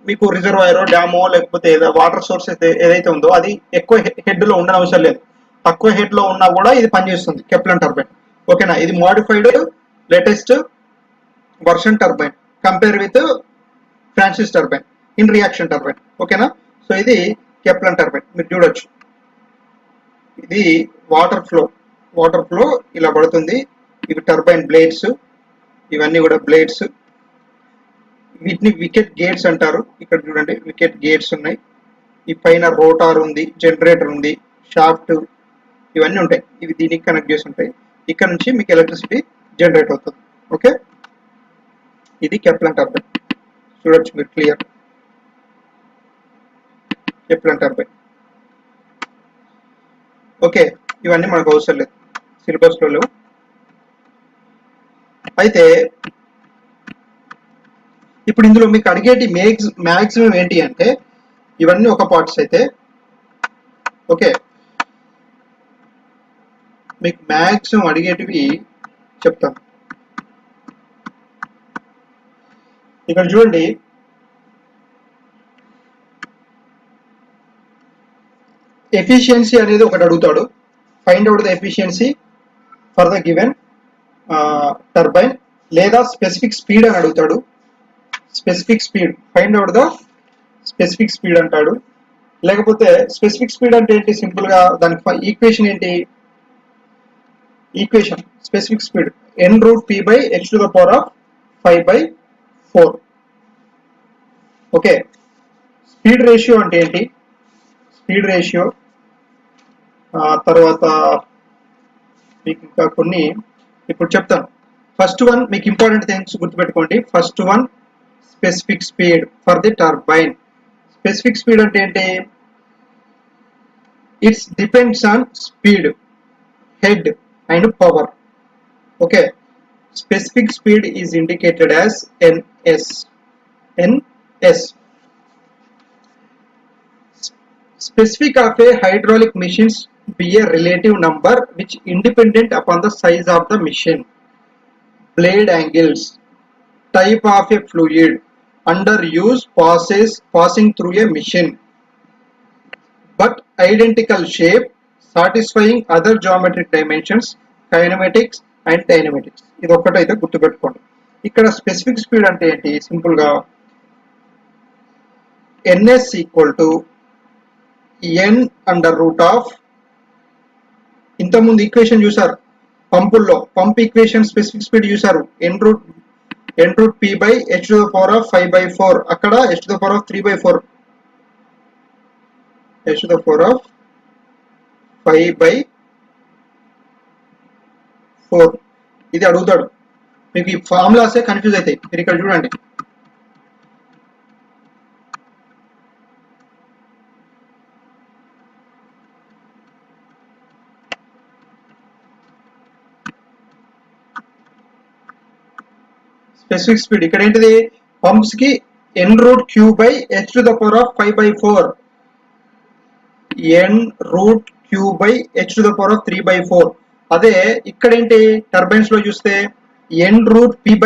మీకు రిజర్వాయర్, డ్యామో లేకపోతే వాటర్ సోర్స్ అయితే ఏదైతే ఉందో అది ఎక్కువ హెడ్ లో ఉండని అవసరం లేదు. తక్కువ హెడ్ లో ఉన్నా కూడా ఇది పనిచేస్తుంది కెప్లర్ టర్బైన్. ఓకేనా? ఇది modified latest version turbine. Compare with Francis turbine in reaction turbine. ఓకేనా. సో ఇది కెప్లన్ టర్బైన్ మీరు చూడొచ్చు. ఇది వాటర్ ఫ్లో ఇలా పడుతుంది. ఇవి టర్బైన్ బ్లేడ్స్, ఇవన్నీ కూడా బ్లేడ్స్. వీటిని వికెట్ గేట్స్ అంటారు. ఇక్కడ చూడండి వికెట్ గేట్స్ ఉన్నాయి. ఈ పైన రోటార్ ఉంది, జనరేటర్ ఉంది, షాఫ్ట్ ఇవన్నీ ఉంటాయి. ఇవి దీనికి కనెక్ట్ చేసి ఉంటాయి. ఇక్కడ నుంచి మీకు ఎలక్ట్రిసిటీ జనరేట్ అవుతుంది. ఓకే, ఇది కెప్లన్ టర్బైన్. చూడొచ్చు మీరు క్లియర్. కెప్లన్ టర్బైన్. ఓకే, ఇవన్నీ మనకు అవసరం లేదు, సిలబస్లో లేవు. అయితే ఇప్పుడు ఇందులో మీకు అడిగేటి మ్యాక్సిమం ఏంటి అంటే ఇవన్నీ ఒక పార్ట్స్ అయితే ఓకే, మీకు మ్యాక్సిమం అడిగేటివి చెప్తాను. ఇక్కడ చూడండి, ఎఫిషియన్సీ అనేది ఒకటి అడుగుతాడు. Find out the efficiency for the given turbine, లేదా స్పెసిఫిక్ స్పీడ్ అని అడుగుతాడు. Specific speed, find out the specific speed అంటాడు. లేకపోతే స్పెసిఫిక్ స్పీడ్ అంటే ఏంటి, సింపుల్ గా దానికి ఈక్వేషన్ ఏంటి, equation specific speed n√p/h⁴. Okay, speed ratio అంటే ఏంటి, స్పీడ్ రేషియో తర్వాత మీకు ఇంకా కొన్ని ఇప్పుడు చెప్తాను. ఫస్ట్ వన్ మీకు ఇంపార్టెంట్ థింగ్స్ గుర్తుపెట్టుకోండి. First one specific speed for the turbine. Specific speed అంటే ఏంటి, it's depends on speed, head and power. Okay, specific speed is indicated as ns. Specific of a hydraulic machines be a relative number which independent upon the size of the machine, blade angles, type of a fluid under use passing through a machine, but identical shape satisfying other geometric dimensions, kinematics and dynamics. ఇది ఒక్కటైతే గుర్తుపెట్టుకోండి. ఇక్కడ specific speed అంటే ఏంటి, simple గా ns equal to n√, ఇంతకుముందు equation చూసారు పంపుల్లో, pump equation specific speed చూసారు, n√p/h⁴, అక్కడ h⁴, h⁴. ఇది అడుగుతాడు మీకు. ఈ ఫార్ములాసే కన్ఫ్యూజ్ అవుతాయి. మీరు ఇక్కడ చూడండి, స్పెసిఫిక్ స్పీడ్ ఇక్కడ ఏంటిది, పంప్స్ కి n√q/h⁴, n√q/h⁴. అదే ఇక్కడ ఏంటి, టర్బైన్స్ లో చూస్తే n√p/h⁴,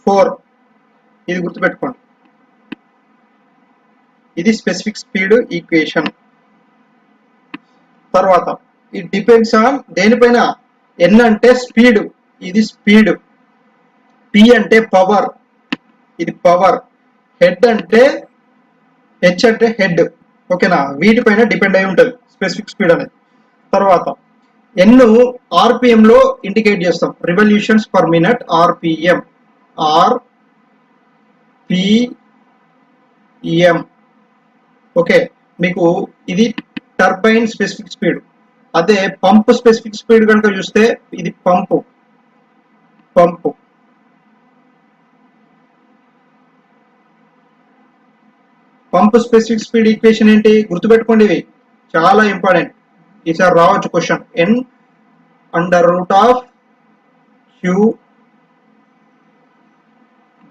h⁴. ఇది గుర్తుపెట్టుకోండి. ఇది స్పెసిఫిక్ స్పీడ్ ఈక్వేషన్. తర్వాత ఇది డిపెండ్స్ ఆన్ దేనిపైన, n అంటే స్పీడ్, ఇది స్పీడ్, p అంటే పవర్, ఇది పవర్, హెడ్ అంటే హెచ్ అంటే హెడ్. ఓకేనా, వీటిపైన డిపెండ్ అయి ఉంటుంది స్పెసిఫిక్ స్పీడ్ అనేది. తర్వాత n ఆర్పిఎం లో ఇండికేట్ చేస్తాం, revolutions per minute, RPM, RPM. Okay, మీకు ఇది టర్బైన్ స్పెసిఫిక్ స్పీడ్. అదే పంప్ స్పెసిఫిక్ స్పీడ్ కనుక చూస్తే ఇది పంపు స్పెసిఫిక్ స్పీడ్ ఈక్వేషన్ ఏంటి గుర్తుపెట్టుకోండి, ఇవి చాలా ఇంపార్టెంట్. ఈసారి రావచ్చు question. n√q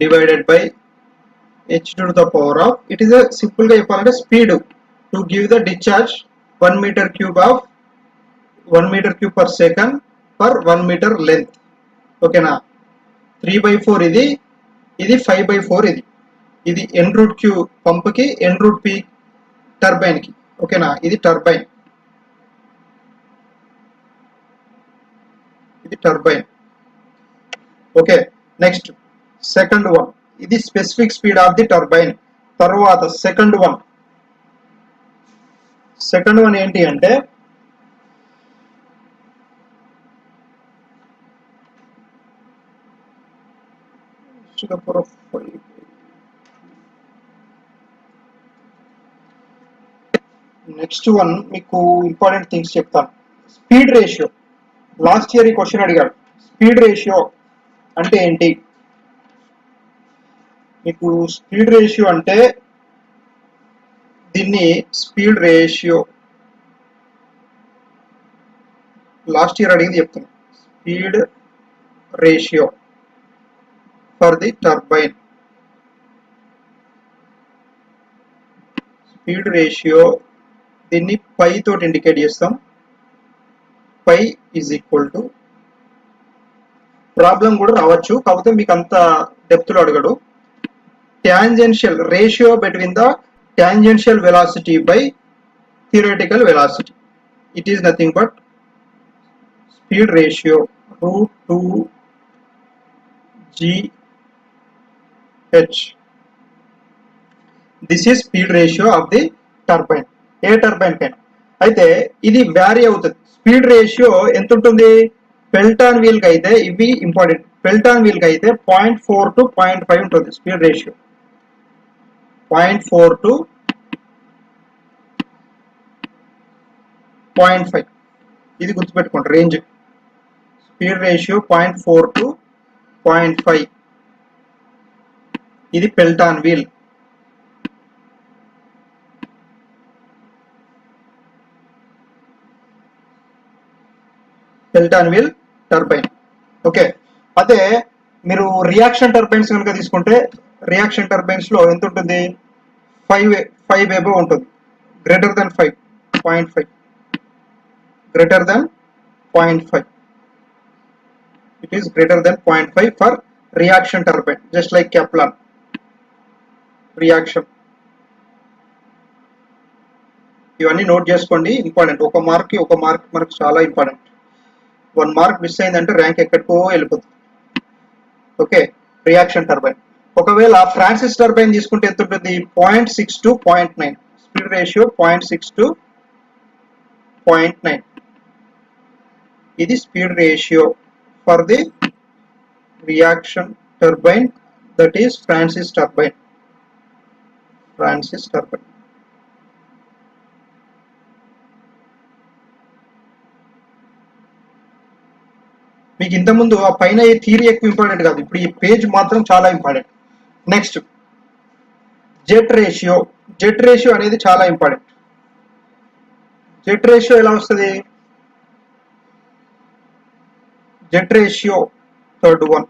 divided by h⁴. It is simple గా చెప్పాలంటే speed to give the discharge 1 metre cube per second per 1 metre length. ఓకేనా, 3/4 ఇది 5/4 ఇది n√q పంప్ కి, n√p టర్బైన్ కి. ఓకేనా, ఇది టర్బైన్. ఇది turbine. Okay, next second one, ఇది specific speed of the turbine. తర్వాత సెకండ్ వన్ ఏంటి అంటే నెక్స్ట్ వన్ మీకు ఇంపార్టెంట్ థింగ్స్ చెప్తాను. Speed ratio. లాస్ట్ ఇయర్ ఈ క్వశ్చన్ అడిగాడు. స్పీడ్ రేషియో అంటే ఏంటి? మీకు స్పీడ్ రేషియో అంటే దీన్ని స్పీడ్ రేషియో లాస్ట్ ఇయర్ అడిగింది చెప్తాను. Speed ratio for the turbine. Speed ratio దీన్ని పై తోటి ఇండికేట్ చేస్తాం. పై ఈజ్ ఈక్వల్ టు, ప్రాబ్లం కూడా రావచ్చు కాకపోతే మీకు అంత డెప్త్ లో అడగడు. Tangential ratio between the tangential velocity by theoretical velocity. It is nothing but speed ratio √2gh. This is speed ratio of the turbine. A turbine కైనా అయితే ఇది వ్యారీ అవుతుంది. స్పీడ్ రేషియో ఎంత ఉంటుంది? పెల్టాన్ వీల్ కి అయితే, ఇవి ఇంపార్టెంట్, పెల్టాన్ వీల్ కి అయితే 0.4 to 0.5 ఉంటుంది స్పీడ్ రేషియో. 0.4 to 0.5 ఇది గుర్తుపెట్టుకోండి రేంజ్. స్పీడ్ రేషియో 0.4 to 0.5 ఇది Pelton wheel. Pelton wheel turbine. Okay, అదే మీరు రియాక్షన్ టర్బైన్స్ కనుక తీసుకుంటే రియాక్షన్ టర్బైన్స్ లో ఎంత ఉంటుంది? 5 అబోవ్ ఉంటుంది. Greater than 5, 0.5, greater than 0.5. It is greater than 0.5 for reaction turbine, just like Kaplan reaction. ఇవన్నీ నోట్ చేసుకోండి, ఇంపార్టెంట్. ఒక మార్క్ మనకు చాలా ఇంపార్టెంట్. 1 మార్క్ మిస్ అయిందంటే ర్యాంక్ ఎక్కడికో వెళ్ళిపోతుంది. Okay, reaction turbine. ఒకవేళ ఫ్రాన్సిస్ టర్బైన్ తీసుకుంటే ఎంత ఉంటుంది? 0.6 to 0.9. Speed ratio 0.6 to 0.9. ఇది speed ratio for the reaction turbine, that is Francis turbine. మీకు ఇంతకుముందు ఆ పైన ఈ థియరీ ఎక్కువ ఇంపార్టెంట్ కాదు, ఇప్పుడు ఈ పేజ్ మాత్రం చాలా important. Next jet ratio. Jet ratio అనేది చాలా ఇంపార్టెంట్. జెట్ రేషియో ఎలా వస్తుంది? Jet ratio third one.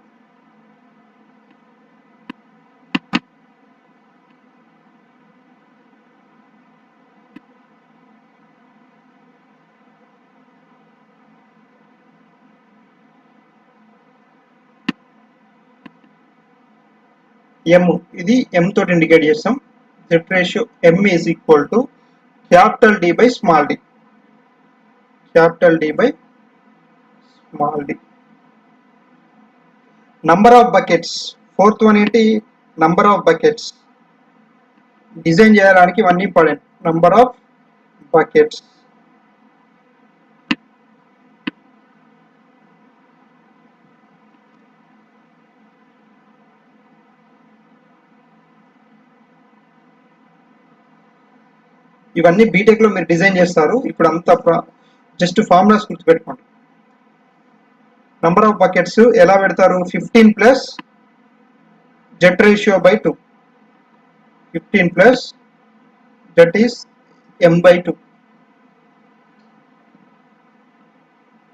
M, ఇది M తోటి ఇండికేట్ చేస్తాం. Jet ratio M is equal to capital D by small d. Capital D by small d. Number of buckets. Fourth one ఏంటి? Number of buckets. Design చేయడానికి ఇవన్నీ important. Number of buckets. ఇవన్నీ BTech లో మీరు design చేస్తారు. ఇప్పుడు అంతా just formulas గుర్తుపెట్టుకోండి. నంబర్ ఆఫ్ బకెట్స్ ఎలా పెడతారు? 15 plus jet ratio by 2. 15 plus that is M by 2.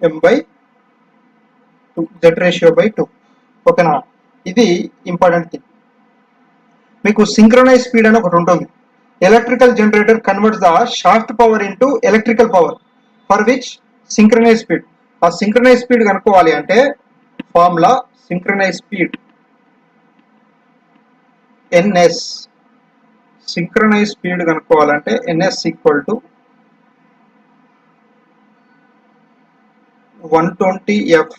M by 2, jet ratio by 2. ఓకేనా? ఇది ఇంపార్టెంట్ థింగ్. మీకు సింక్రనైజ్ స్పీడ్ అని ఒకటి ఉంటుంది. Electrical generator converts the shaft power into electrical power for which synchronize speed. ఆ synchronize speed కనుక్కోవాలి అంటే formula synchronize speed NS. Synchronize speed కనుక్కోవాలంటే NS ఈక్వల్ టు 120F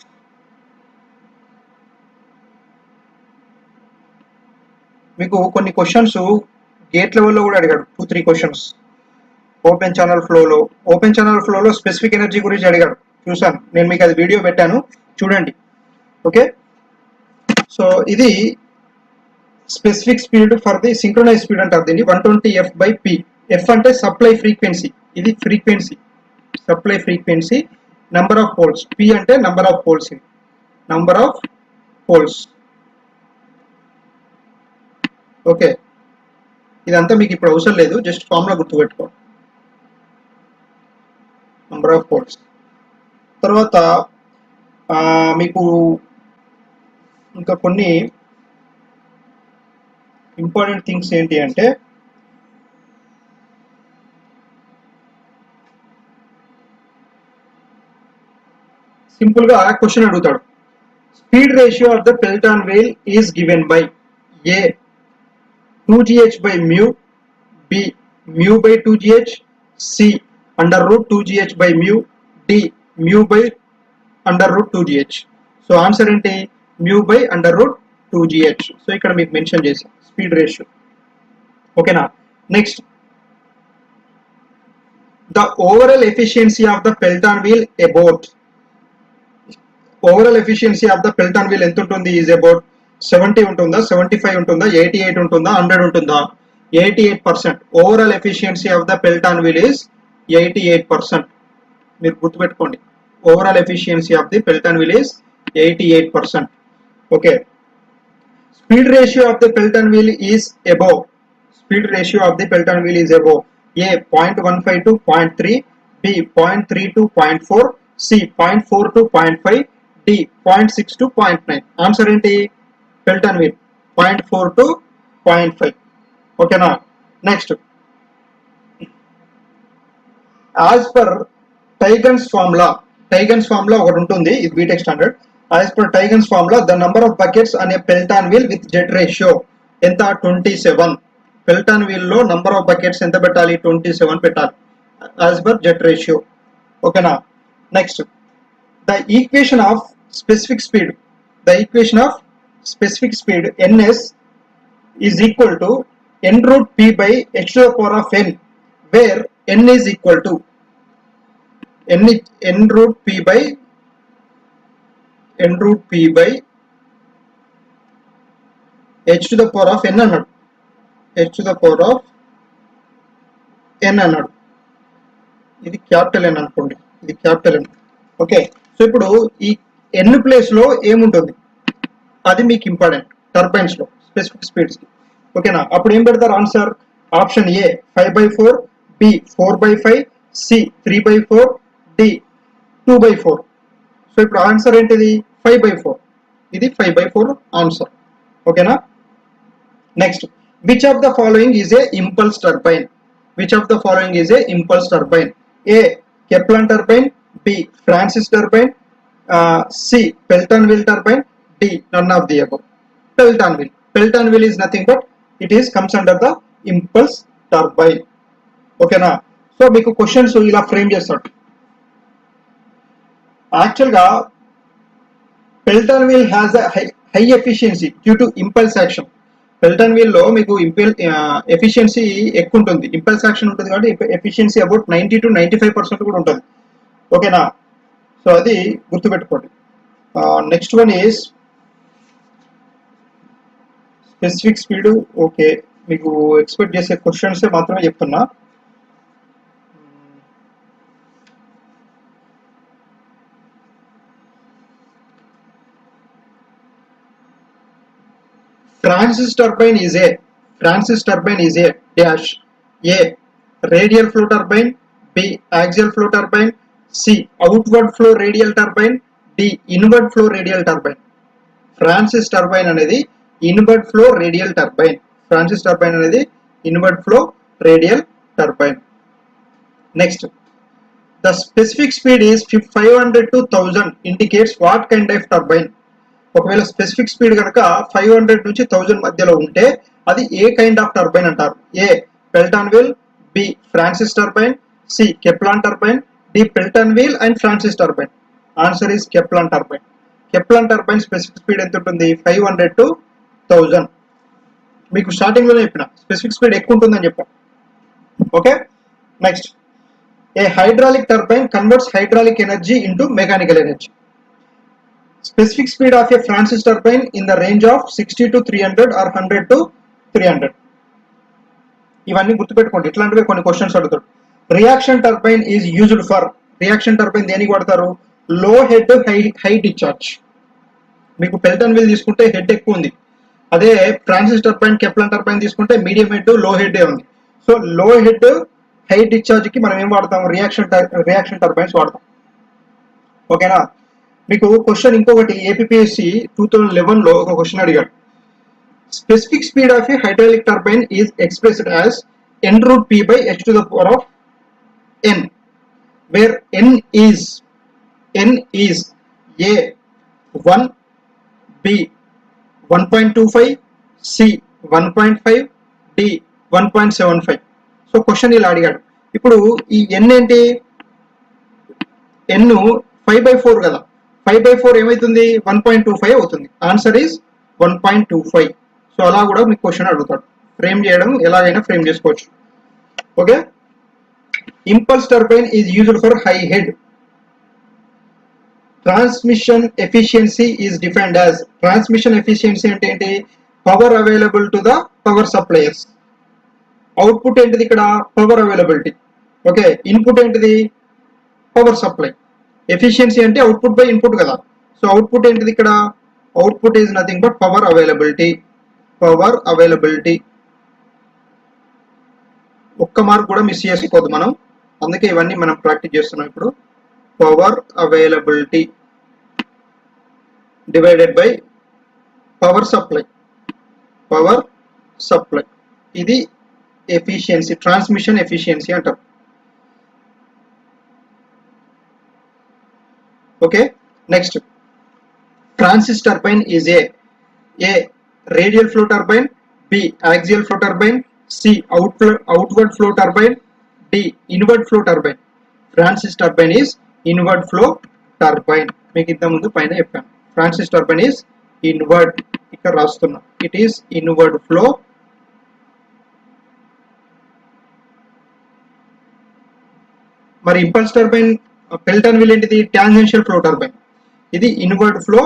మీకు కొన్ని క్వశ్చన్స్ గేట్ లెవెల్లో కూడా అడిగాడు, 2-3 క్వశ్చన్స్ ఓపెన్ ఛానల్ ఫ్లోలో స్పెసిఫిక్ ఎనర్జీ గురించి అడిగాడు, చూసాను నేను, మీకు అది వీడియో పెట్టాను చూడండి. ఓకే, సో ఇది specific speed for the synchronise speed అంటారు దీన్ని, 120f/p. ఎఫ్ అంటే సప్లై ఫ్రీక్వెన్సీ, ఇది frequency, supply frequency. Number of poles, p అంటే number of poles, number of poles. Okay, ఇదంతా మీకు ఇప్పుడు అవసరం లేదు, జస్ట్ ఫార్ములా గుర్తుపెట్టుకోండి, నెంబర్ ఆఫ్ పోల్స్. తర్వాత మీకు ఇంకా కొన్ని ఇంపార్టెంట్ థింగ్స్ ఏంటి అంటే, సింపుల్ గా క్వశ్చన్ అడుగుతాడు, speed ratio of the Pelton wheel is given by A 2gh/mu, b mu/2gh, c √2gh/mu, d mu/√2gh. So answer ఏంటి, mu/√2gh. సో ఇక్కడ మీకు మెన్షన్ చేశాం స్పీడ్ రేషియో. ఓకేనా, next the overall efficiency of the Pelton wheel about, overall efficiency of the Pelton wheel ఎంత ఉంటుంది, is about 70 ఉంటుందా, 75 ఉంటుందా, 88 ఉంటుందా, 100 ఉంటుందా, 88%. Overall efficiency of the Pelton wheel is 88%. మీరు గుర్తుపెట్టుకోండి, overall efficiency of the Pelton wheel is 88%. Okay, speed ratio of the Pelton wheel is above, speed ratio of the Pelton wheel is above a 0.15 to 0.3, b 0.3 to 0.4, c 0.4 to 0.5, d 0.6 to 0.9. Answer ఏంటి, Pelton wheel 0.4 to 0.5. ఓకేనా, next as per Tygun's formula, ఒకటి ఉంటుంది, ఇది BTech standard. As per Tygun's formula the number of buckets అనే Pelton wheel with jet ratio ఎంత, 27. Pelton wheel లో number of buckets ఎంత పెట్టాలి, 27 పెట్టాలి యాజ్ పర్ జెట్ రేషియో. ఓకేనా, next the equation of specific speed, ns is equal to n√p/h⁴n, where n is equal to n√p/h⁴n అన్నాడు, అన్నాడు, ఇది capital ఎన్ అనుకోండి, ఇది క్యాపిటల్ ఎన్. ఓకే, సో ఇప్పుడు ఈ ఎన్ ప్లేస్ లో ఏముంటుంది, అది మీకు ఇంపార్టెంట్ టర్బైన్స్ లో స్పెసిఫిక్ స్పీడ్స్ కి. ఓకేనా, అప్పుడు ఏం పెడతారు answer, option A 5/4, B 4/5, C 3/4, D 2/4. సో ఇప్పుడు ఆన్సర్ ఏంటిది, 5/4, ఇది 5/4 ఆన్సర్. ఓకేనా, next which of the following is a impulse turbine, A Kaplan turbine, B Francis turbine, C Pelton wheel turbine, D none of the above. Pelton wheel is nothing but it is comes under the impulse turbine. Okay na, so meeku questions ila frame chestadu. Actually ga Pelton wheel has a high efficiency due to impulse action. Pelton wheel lo meeku efficiency ekku untundi, impulse action untundi kabatti efficiency about 90 to 95% kuda untundi. Okay na, so adi gurtu pettukondi. Next one is specific speed. Okay, మీకు expect చేసే questions మాత్రమే చెప్తున్నా. Francis turbine is a dash. A radial flow turbine, B axial flow turbine, C outward flow radial turbine, D inward flow radial turbine. Francis turbine అనేది inward flow radial turbine. Francis turbine అనేది inward flow radial turbine. Next, the specific speed is 500 to 1000 indicates what kind of turbine. ఒకవేళ specific speed కనుక 500 నుంచి 1000 మధ్యలో ఉంటే అది ఏ kind of turbine అంటారు, a Pelton wheel, B Francis turbine, C Kaplan turbine, d Pelton wheel and Francis turbine. Answer is Kaplan turbine. Kaplan turbine specific speed ఎంత ఉంటుంది, 500 to 1000. మీకు స్టార్టింగ్ లోనే చెప్పిన స్పెసిఫిక్ స్పీడ్ ఎక్కువ ఉంటుందని చెప్పాను. Okay, next a hydraulic turbine converts hydraulic energy into mechanical energy. Specific speed of a Francis turbine in the range of 60 to 300 or 100 to 300. ఇవన్నీ గుర్తుపెట్టుకోండి, ఇట్లాంటివి కొన్ని క్వశ్చన్స్ అడుగుతాడు. Reaction turbine is used for, reaction turbine దేనికి వాడతారు? Low head high discharge. మీకు Pelton wheel తీసుకుంటే head ఎక్కువ ఉంది, అదే ఫ్రాన్సిస్ టర్బైన్ కెప్లన్ టర్బైన్ తీసుకుంటే మీడియం హెడ్ లో హెడ్ ఉంది. సో లో హెడ్ హై డిశ్చార్జ్ కి మనం ఏం వాడతాం? రియాక్షన్ టర్బైన్స్ వాడతాం. ఓకేనా? మీకు క్వశ్చన్ ఇంకొకటి ఏపీఎస్సి 2011 లో ఒక క్వశ్చన్ అడిగాడు. Specific speed of A hydraulic turbine is expressed as n√p/h to the power of n, where n is a 1, b 1.25, c 1.5, d 1.75. So question ఇలా అడిగాడు. ఇప్పుడు ఈ n ఏంటి? n 5/4 కదా, 5/4 ఏమవుతుంది? 1.25 అవుతుంది. Answer is 1.25. సో అలా కూడా మీకు క్వశ్చన్ అడుగుతాడు. ఫ్రేమ్ చేయడం ఎలాగైనా ఫ్రేమ్ చేసుకోవచ్చు. Okay, impulse turbine is used for high head. Transmission efficiency is defined as, transmission efficiency అంటే ఏంటి? Power available to the power suppliers. Output ఏంటిది ఇక్కడ? Power availability. ఓకే, ఇన్పుట్ ఏంటిది? Power supply. ఎఫిషియన్సీ అంటే output by input కదా. So output ఏంటిది ఇక్కడ? Output is nothing but power availability. Power availability ఒక్క మార్క్ కూడా మిస్ చేసుకోవద్దు మనం, అందుకే ఇవన్నీ మనం ప్రాక్టీస్ చేస్తున్నాం ఇప్పుడు. Power availability divided by power supply. Power supply ఇది ఎఫిషియన్సీ, ట్రాన్స్మిషన్ ఎఫిషియన్సీ అంటారు. Okay, next Francis turbine is A radial flow turbine, B axial flow turbine, C outward flow turbine, D inward flow turbine. Francis turbine is inward flow turbine. మీకు ఇంత ముందు పైన చెప్పాను, Francis turbine is inward. ఇక్కడ రాస్తున్నా, it is inward flow. మరి impulse turbine Pelton wheel ఏంటిది? Tangential flow turbine. ఇది inward flow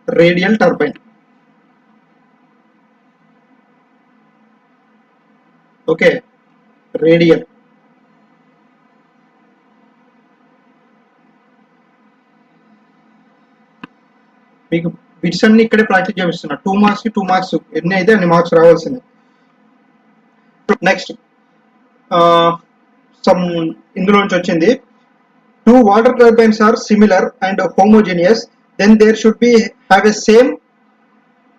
radial turbine. Okay, radial. మీకు బిట్స్ అన్ని ఇక్కడే ప్రాక్టీస్ చేపిస్తున్నా. 2 మార్క్స్ కి 2 మార్క్స్, ఎన్ని అయితే అన్ని మార్క్స్ రావాల్సింది. నెక్స్ట్ సమ్ ఇందులో నుంచి వచ్చింది. 2 water turbines are similar and homogeneous, then there should be have a same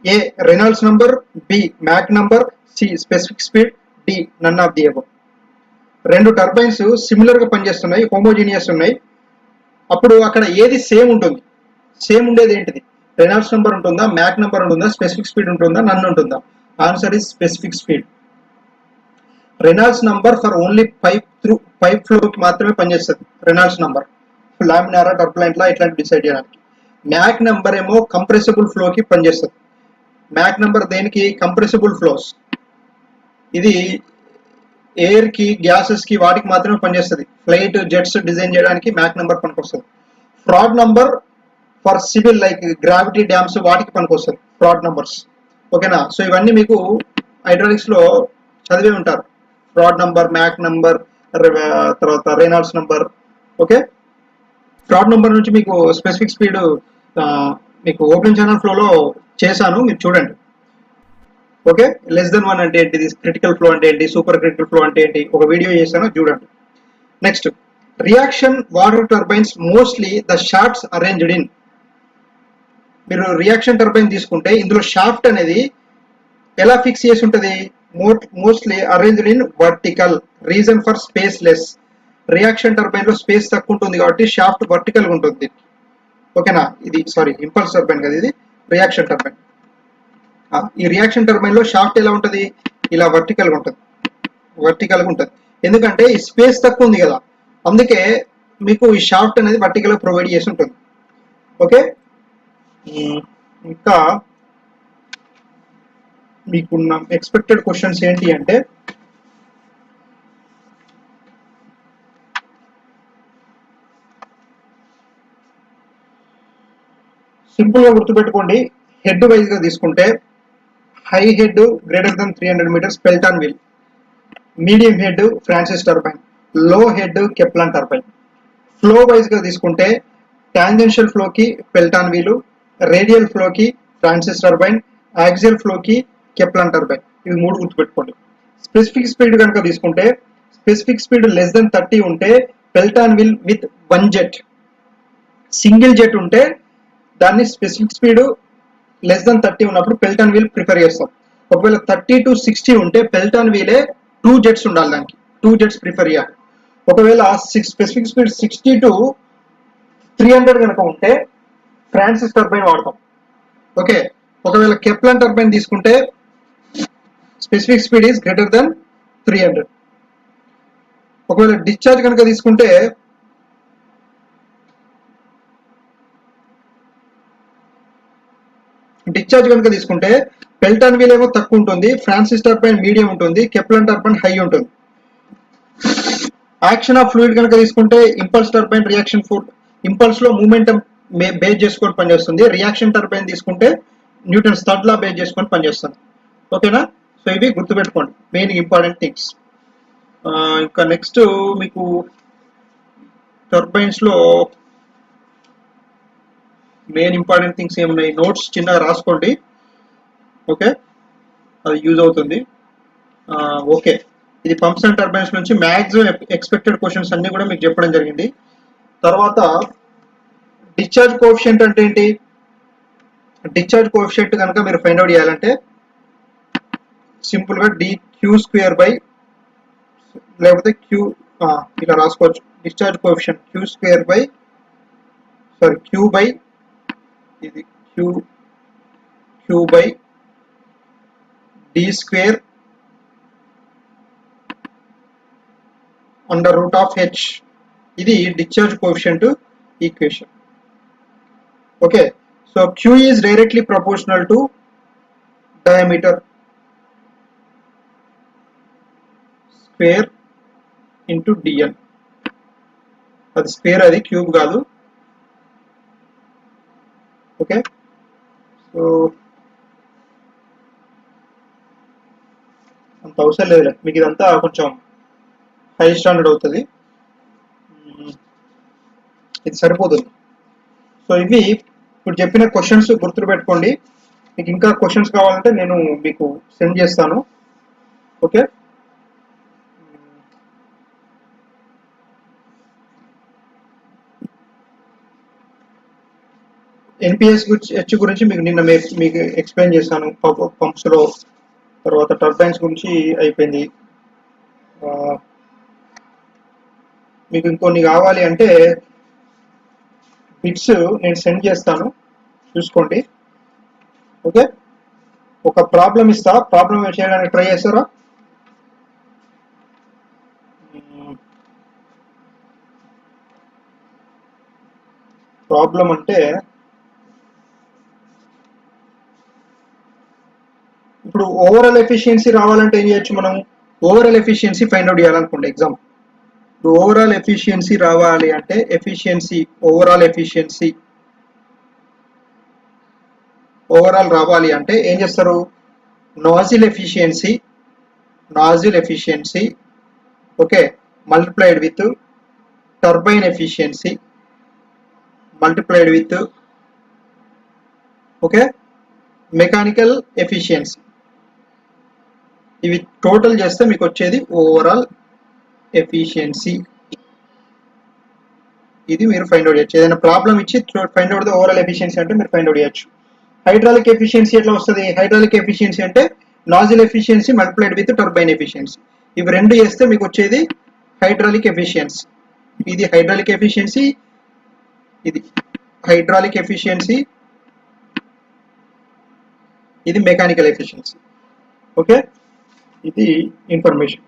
A Reynolds number, B Mach number, C specific speed, D none of the above. 2 turbines similar గా పనిచేస్తున్నాయి, homogeneous ఉన్నాయి. అప్పుడు అక్కడ ఏది same ఉంటుంది? Same ఉండేది ఏంటిది? Reynolds number ఉంటుందా, మ్యాక్ నెంబర్ ఉంటుందా, స్పెసిఫిక్ స్పీడ్ ఉంటుందా, నన్ ఉంటుందా? Answer is specific speed. Reynolds number for only pipe flow కి మాత్రమే పనిచేస్తుంది. రెనాల్డ్స్ నంబర్ లామినారా, టర్బులెంట్ లా ఇట్లాంటి డిసైడ్ చేయడానికి. మ్యాక్ నెంబర్ ఏమో కంప్రెసిబుల్ ఫ్లో కి పనిచేస్తుంది. మ్యాక్ నెంబర్ దేనికి? Compressible flows. ఇది ఎయిర్ కి, గ్యాసెస్ కి, వాటికి మాత్రమే పనిచేస్తుంది. ఫ్లైట్, జెట్స్ డిజైన్ చేయడానికి మ్యాక్ నెంబర్ పనికొస్తుంది. Fraud number for civil like gravity dams, వాటికి పనికొస్తుంది ఫ్రాడ్ నంబర్స్. ఓకేనా? సో ఇవన్నీ మీకు హైడ్రాలిక్స్ లో చదివే ఉంటారు. ఫ్రాడ్ నంబర్, మ్యాక్ నంబర్, తర్వాత Reynolds number. Okay, fraud number నుంచి మీకు స్పెసిఫిక్ స్పీడ్ మీకు ఓపెన్ ఛానల్ ఫ్లోలో చేశాను, మీరు చూడండి. ఓకే, <1 అంటే ఏంటిది, క్రిటికల్ ఫ్లో అంటే ఏంటి, సూపర్ క్రిటికల్ ఫ్లో అంటే ఏంటి, ఒక వీడియో చేశాను, చూడండి. Next reaction water turbines mostly the shafts arranged in. మీరు రియాక్షన్ టర్బైన్ తీసుకుంటే ఇందులో షాఫ్ట్ అనేది ఎలా ఫిక్స్ చేసి ఉంటుంది? Mostly arranged in vertical. Reason for space less. Reaction turbine లో స్పేస్ తక్కువ ఉంటుంది కాబట్టి షాఫ్ట్ వర్టికల్ గా ఉంటుంది. ఓకేనా? ఇది సారీ ఇంపల్స్ టర్బైన్ కదా, ఇది రియాక్షన్ టర్బైన్. ఈ రియాక్షన్ టర్బైన్ లో షాఫ్ట్ ఎలా ఉంటుంది? ఇలా వర్టికల్ గా ఉంటుంది. వర్టికల్ గా ఉంటుంది ఎందుకంటే ఈ స్పేస్ తక్కువ ఉంది కదా, అందుకే మీకు ఈ షాఫ్ట్ అనేది వర్టికల్ గా ప్రొవైడ్ చేసి ఉంటుంది. ఓకే, ఇంకా మీకున్న ఎక్స్పెక్టెడ్ క్వశ్చన్స్ ఏంటి అంటే సింపుల్ గా గుర్తుపెట్టుకోండి. హెడ్ వైజ్ గా తీసుకుంటే high head greater then 300 meters Pelton wheel, medium head Francis turbine, low head Kaplan turbine. Flow wise గా తీసుకుంటే టాంజెన్షియల్ ఫ్లో కి పెల్టాన్ వీలు, రేడియల్ ఫ్లో కి ఫ్రాన్సిస్ టర్బైన్, యాక్సియల్ ఫ్లో కి కెప్లాన్ టర్బైన్. ఇవి మూడు గుర్తుపెట్టుకోండి. స్పెసిఫిక్ స్పీడ్ కనుక తీసుకుంటే స్పెసిఫిక్ స్పీడ్ లెస్ దెన్ 30 ఉంటే Pelton wheel with 1 jet. Single jet ఉంటే దాన్ని స్పెసిఫిక్ స్పీడ్ లెస్ దెన్ 30 ఉన్నప్పుడు పెల్టాన్ వీల్ ప్రిఫర్ చేస్తాం. ఒకవేళ 30 to 60 ఉంటే పెల్టాన్ వీలే 2 జెట్స్ ఉండాలి, దానికి 2 జెట్స్ ప్రిఫర్ చేయాలి. ఒకవేళ స్పెసిఫిక్ స్పీడ్ 60 to 300 కనుక ఉంటే ఫ్రాన్సిస్ టర్బైన్ వాడతాం. ఓకే, ఒకవేళ కెప్లాన్ టర్బైన్ తీసుకుంటే specific speed is greater then 300. ఒకవేళ డిశ్చార్జ్ కనుక తీసుకుంటే పెల్టాన్ వీల్ ఏమో తక్కువ ఉంటుంది, ఫ్రాన్సిస్ టర్బైన్ మీడియం ఉంటుంది, కెప్లాన్ టర్బైన్ హై ఉంటుంది. యాక్షన్ ఆఫ్ ఫ్లూయిడ్ కనుక తీసుకుంటే impulse turbine reaction food, impulse లో మూమెంటం బేస్ చేసుకొని పనిచేస్తుంది. రియాక్షన్ టర్బైన్ తీసుకుంటే న్యూటన్స్ థర్డ్ లా బేస్ చేసుకొని పనిచేస్తుంది. ఓకేనా? సో ఇవి గుర్తుపెట్టుకోండి మెయిన్ ఇంపార్టెంట్ థింగ్స్. ఇంకా నెక్స్ట్ మీకు టర్బైన్స్ లో మెయిన్ ఇంపార్టెంట్ థింగ్స్ ఏమున్నాయి, నోట్స్ చిన్నగా రాసుకోండి. ఓకే, అది యూజ్ అవుతుంది. ఓకే, ఇది పంప్స్ అండ్ టర్బైన్స్ నుంచి మ్యాక్సిమం ఎక్స్పెక్టెడ్ క్వశ్చన్స్ అన్ని కూడా మీకు చెప్పడం జరిగింది. తర్వాత డిశ్చార్జ్ కోఎఫిషియంట్ అంటే ఏంటి? డిశ్చార్జ్ కోఎఫిషియంట్ కనుక మీరు ఫైండ్ అవుట్ చేయాలంటే సింపుల్ గా dq² బై లేకపోతే క్యూ ఇలా రాసుకోవచ్చు. Discharge coefficient q² by q by ఇది q by d² under root of h. ఇది discharge coefficient equation. Okay, so q is directly proportional to diameter square into dn. అది square, అది cube కాదు. Okay, so అంత అవసరం లేదు, మీకు ఇదంతా కొంచెం హై స్టాండర్డ్ అవుతుంది, ఇది సరిపోతుంది. సో ఇవి ఇప్పుడు చెప్పిన క్వశ్చన్స్ గుర్తుపెట్టుకోండి. మీకు ఇంకా క్వశ్చన్స్ కావాలంటే నేను మీకు సెండ్ చేస్తాను. ఓకే, ఎన్పిఎస్ హెచ్ గురించి మీకు నిన్న మీకు ఎక్స్ప్లెయిన్ చేశాను. పంప్స్ లో తర్వాత టర్బైన్స్ గురించి అయిపోయింది. మీకు ఇంకొన్ని కావాలి అంటే బిట్స్ నేను సెండ్ చేస్తాను, చూసుకోండి. ఓకే, ఒక ప్రాబ్లం ఇస్తా, ప్రాబ్లం చేయడానికి ట్రై చేస్తారా? ప్రాబ్లం అంటే ఇప్పుడు ఓవరాల్ ఎఫిషియన్సీ రావాలంటే ఏం చేయొచ్చు మనం? ఓవరాల్ ఎఫిషియన్సీ ఫైండ్ అవుట్ చేయాలనుకోండి ఎగ్జామ్. ఇప్పుడు ఓవరాల్ ఎఫిషియన్సీ రావాలి అంటే ఓవరాల్ రావాలి అంటే ఏం చేస్తారు? Nozzle efficiency okay multiplied with turbine efficiency multiplied with okay mechanical efficiency. ఇవి టోటల్ చేస్తే మీకు వచ్చేది ఓవరాల్ ఎఫిషియన్సీ. ఇది మీరు ఫైండ్ అవుట్ చేయొచ్చు. ఏదైనా ప్రాబ్లం ఇచ్చి ఫైండ్ అవుట్ ఓవరాల్ ఎఫిషియన్సీ అంటే మీరు ఫైండ్ అవుట్ చేయొచ్చు. హైడ్రాలిక్ ఎఫిషియన్సీ ఎట్లా వస్తుంది? హైడ్రాలిక్ ఎఫిషియన్సీ అంటే nozzle efficiency multiplied with turbine efficiency. ఇవి రెండు చేస్తే మీకు వచ్చేది హైడ్రాలిక్ ఎఫిషియన్సీ. ఇది హైడ్రాలిక్ ఎఫిషియన్సీ, ఇది హైడ్రాలిక్ ఎఫిషియన్సీ, ఇది మెకానికల్ ఎఫిషియన్సీ. ఓకే, ఇది ఇన్ఫర్మేషన్.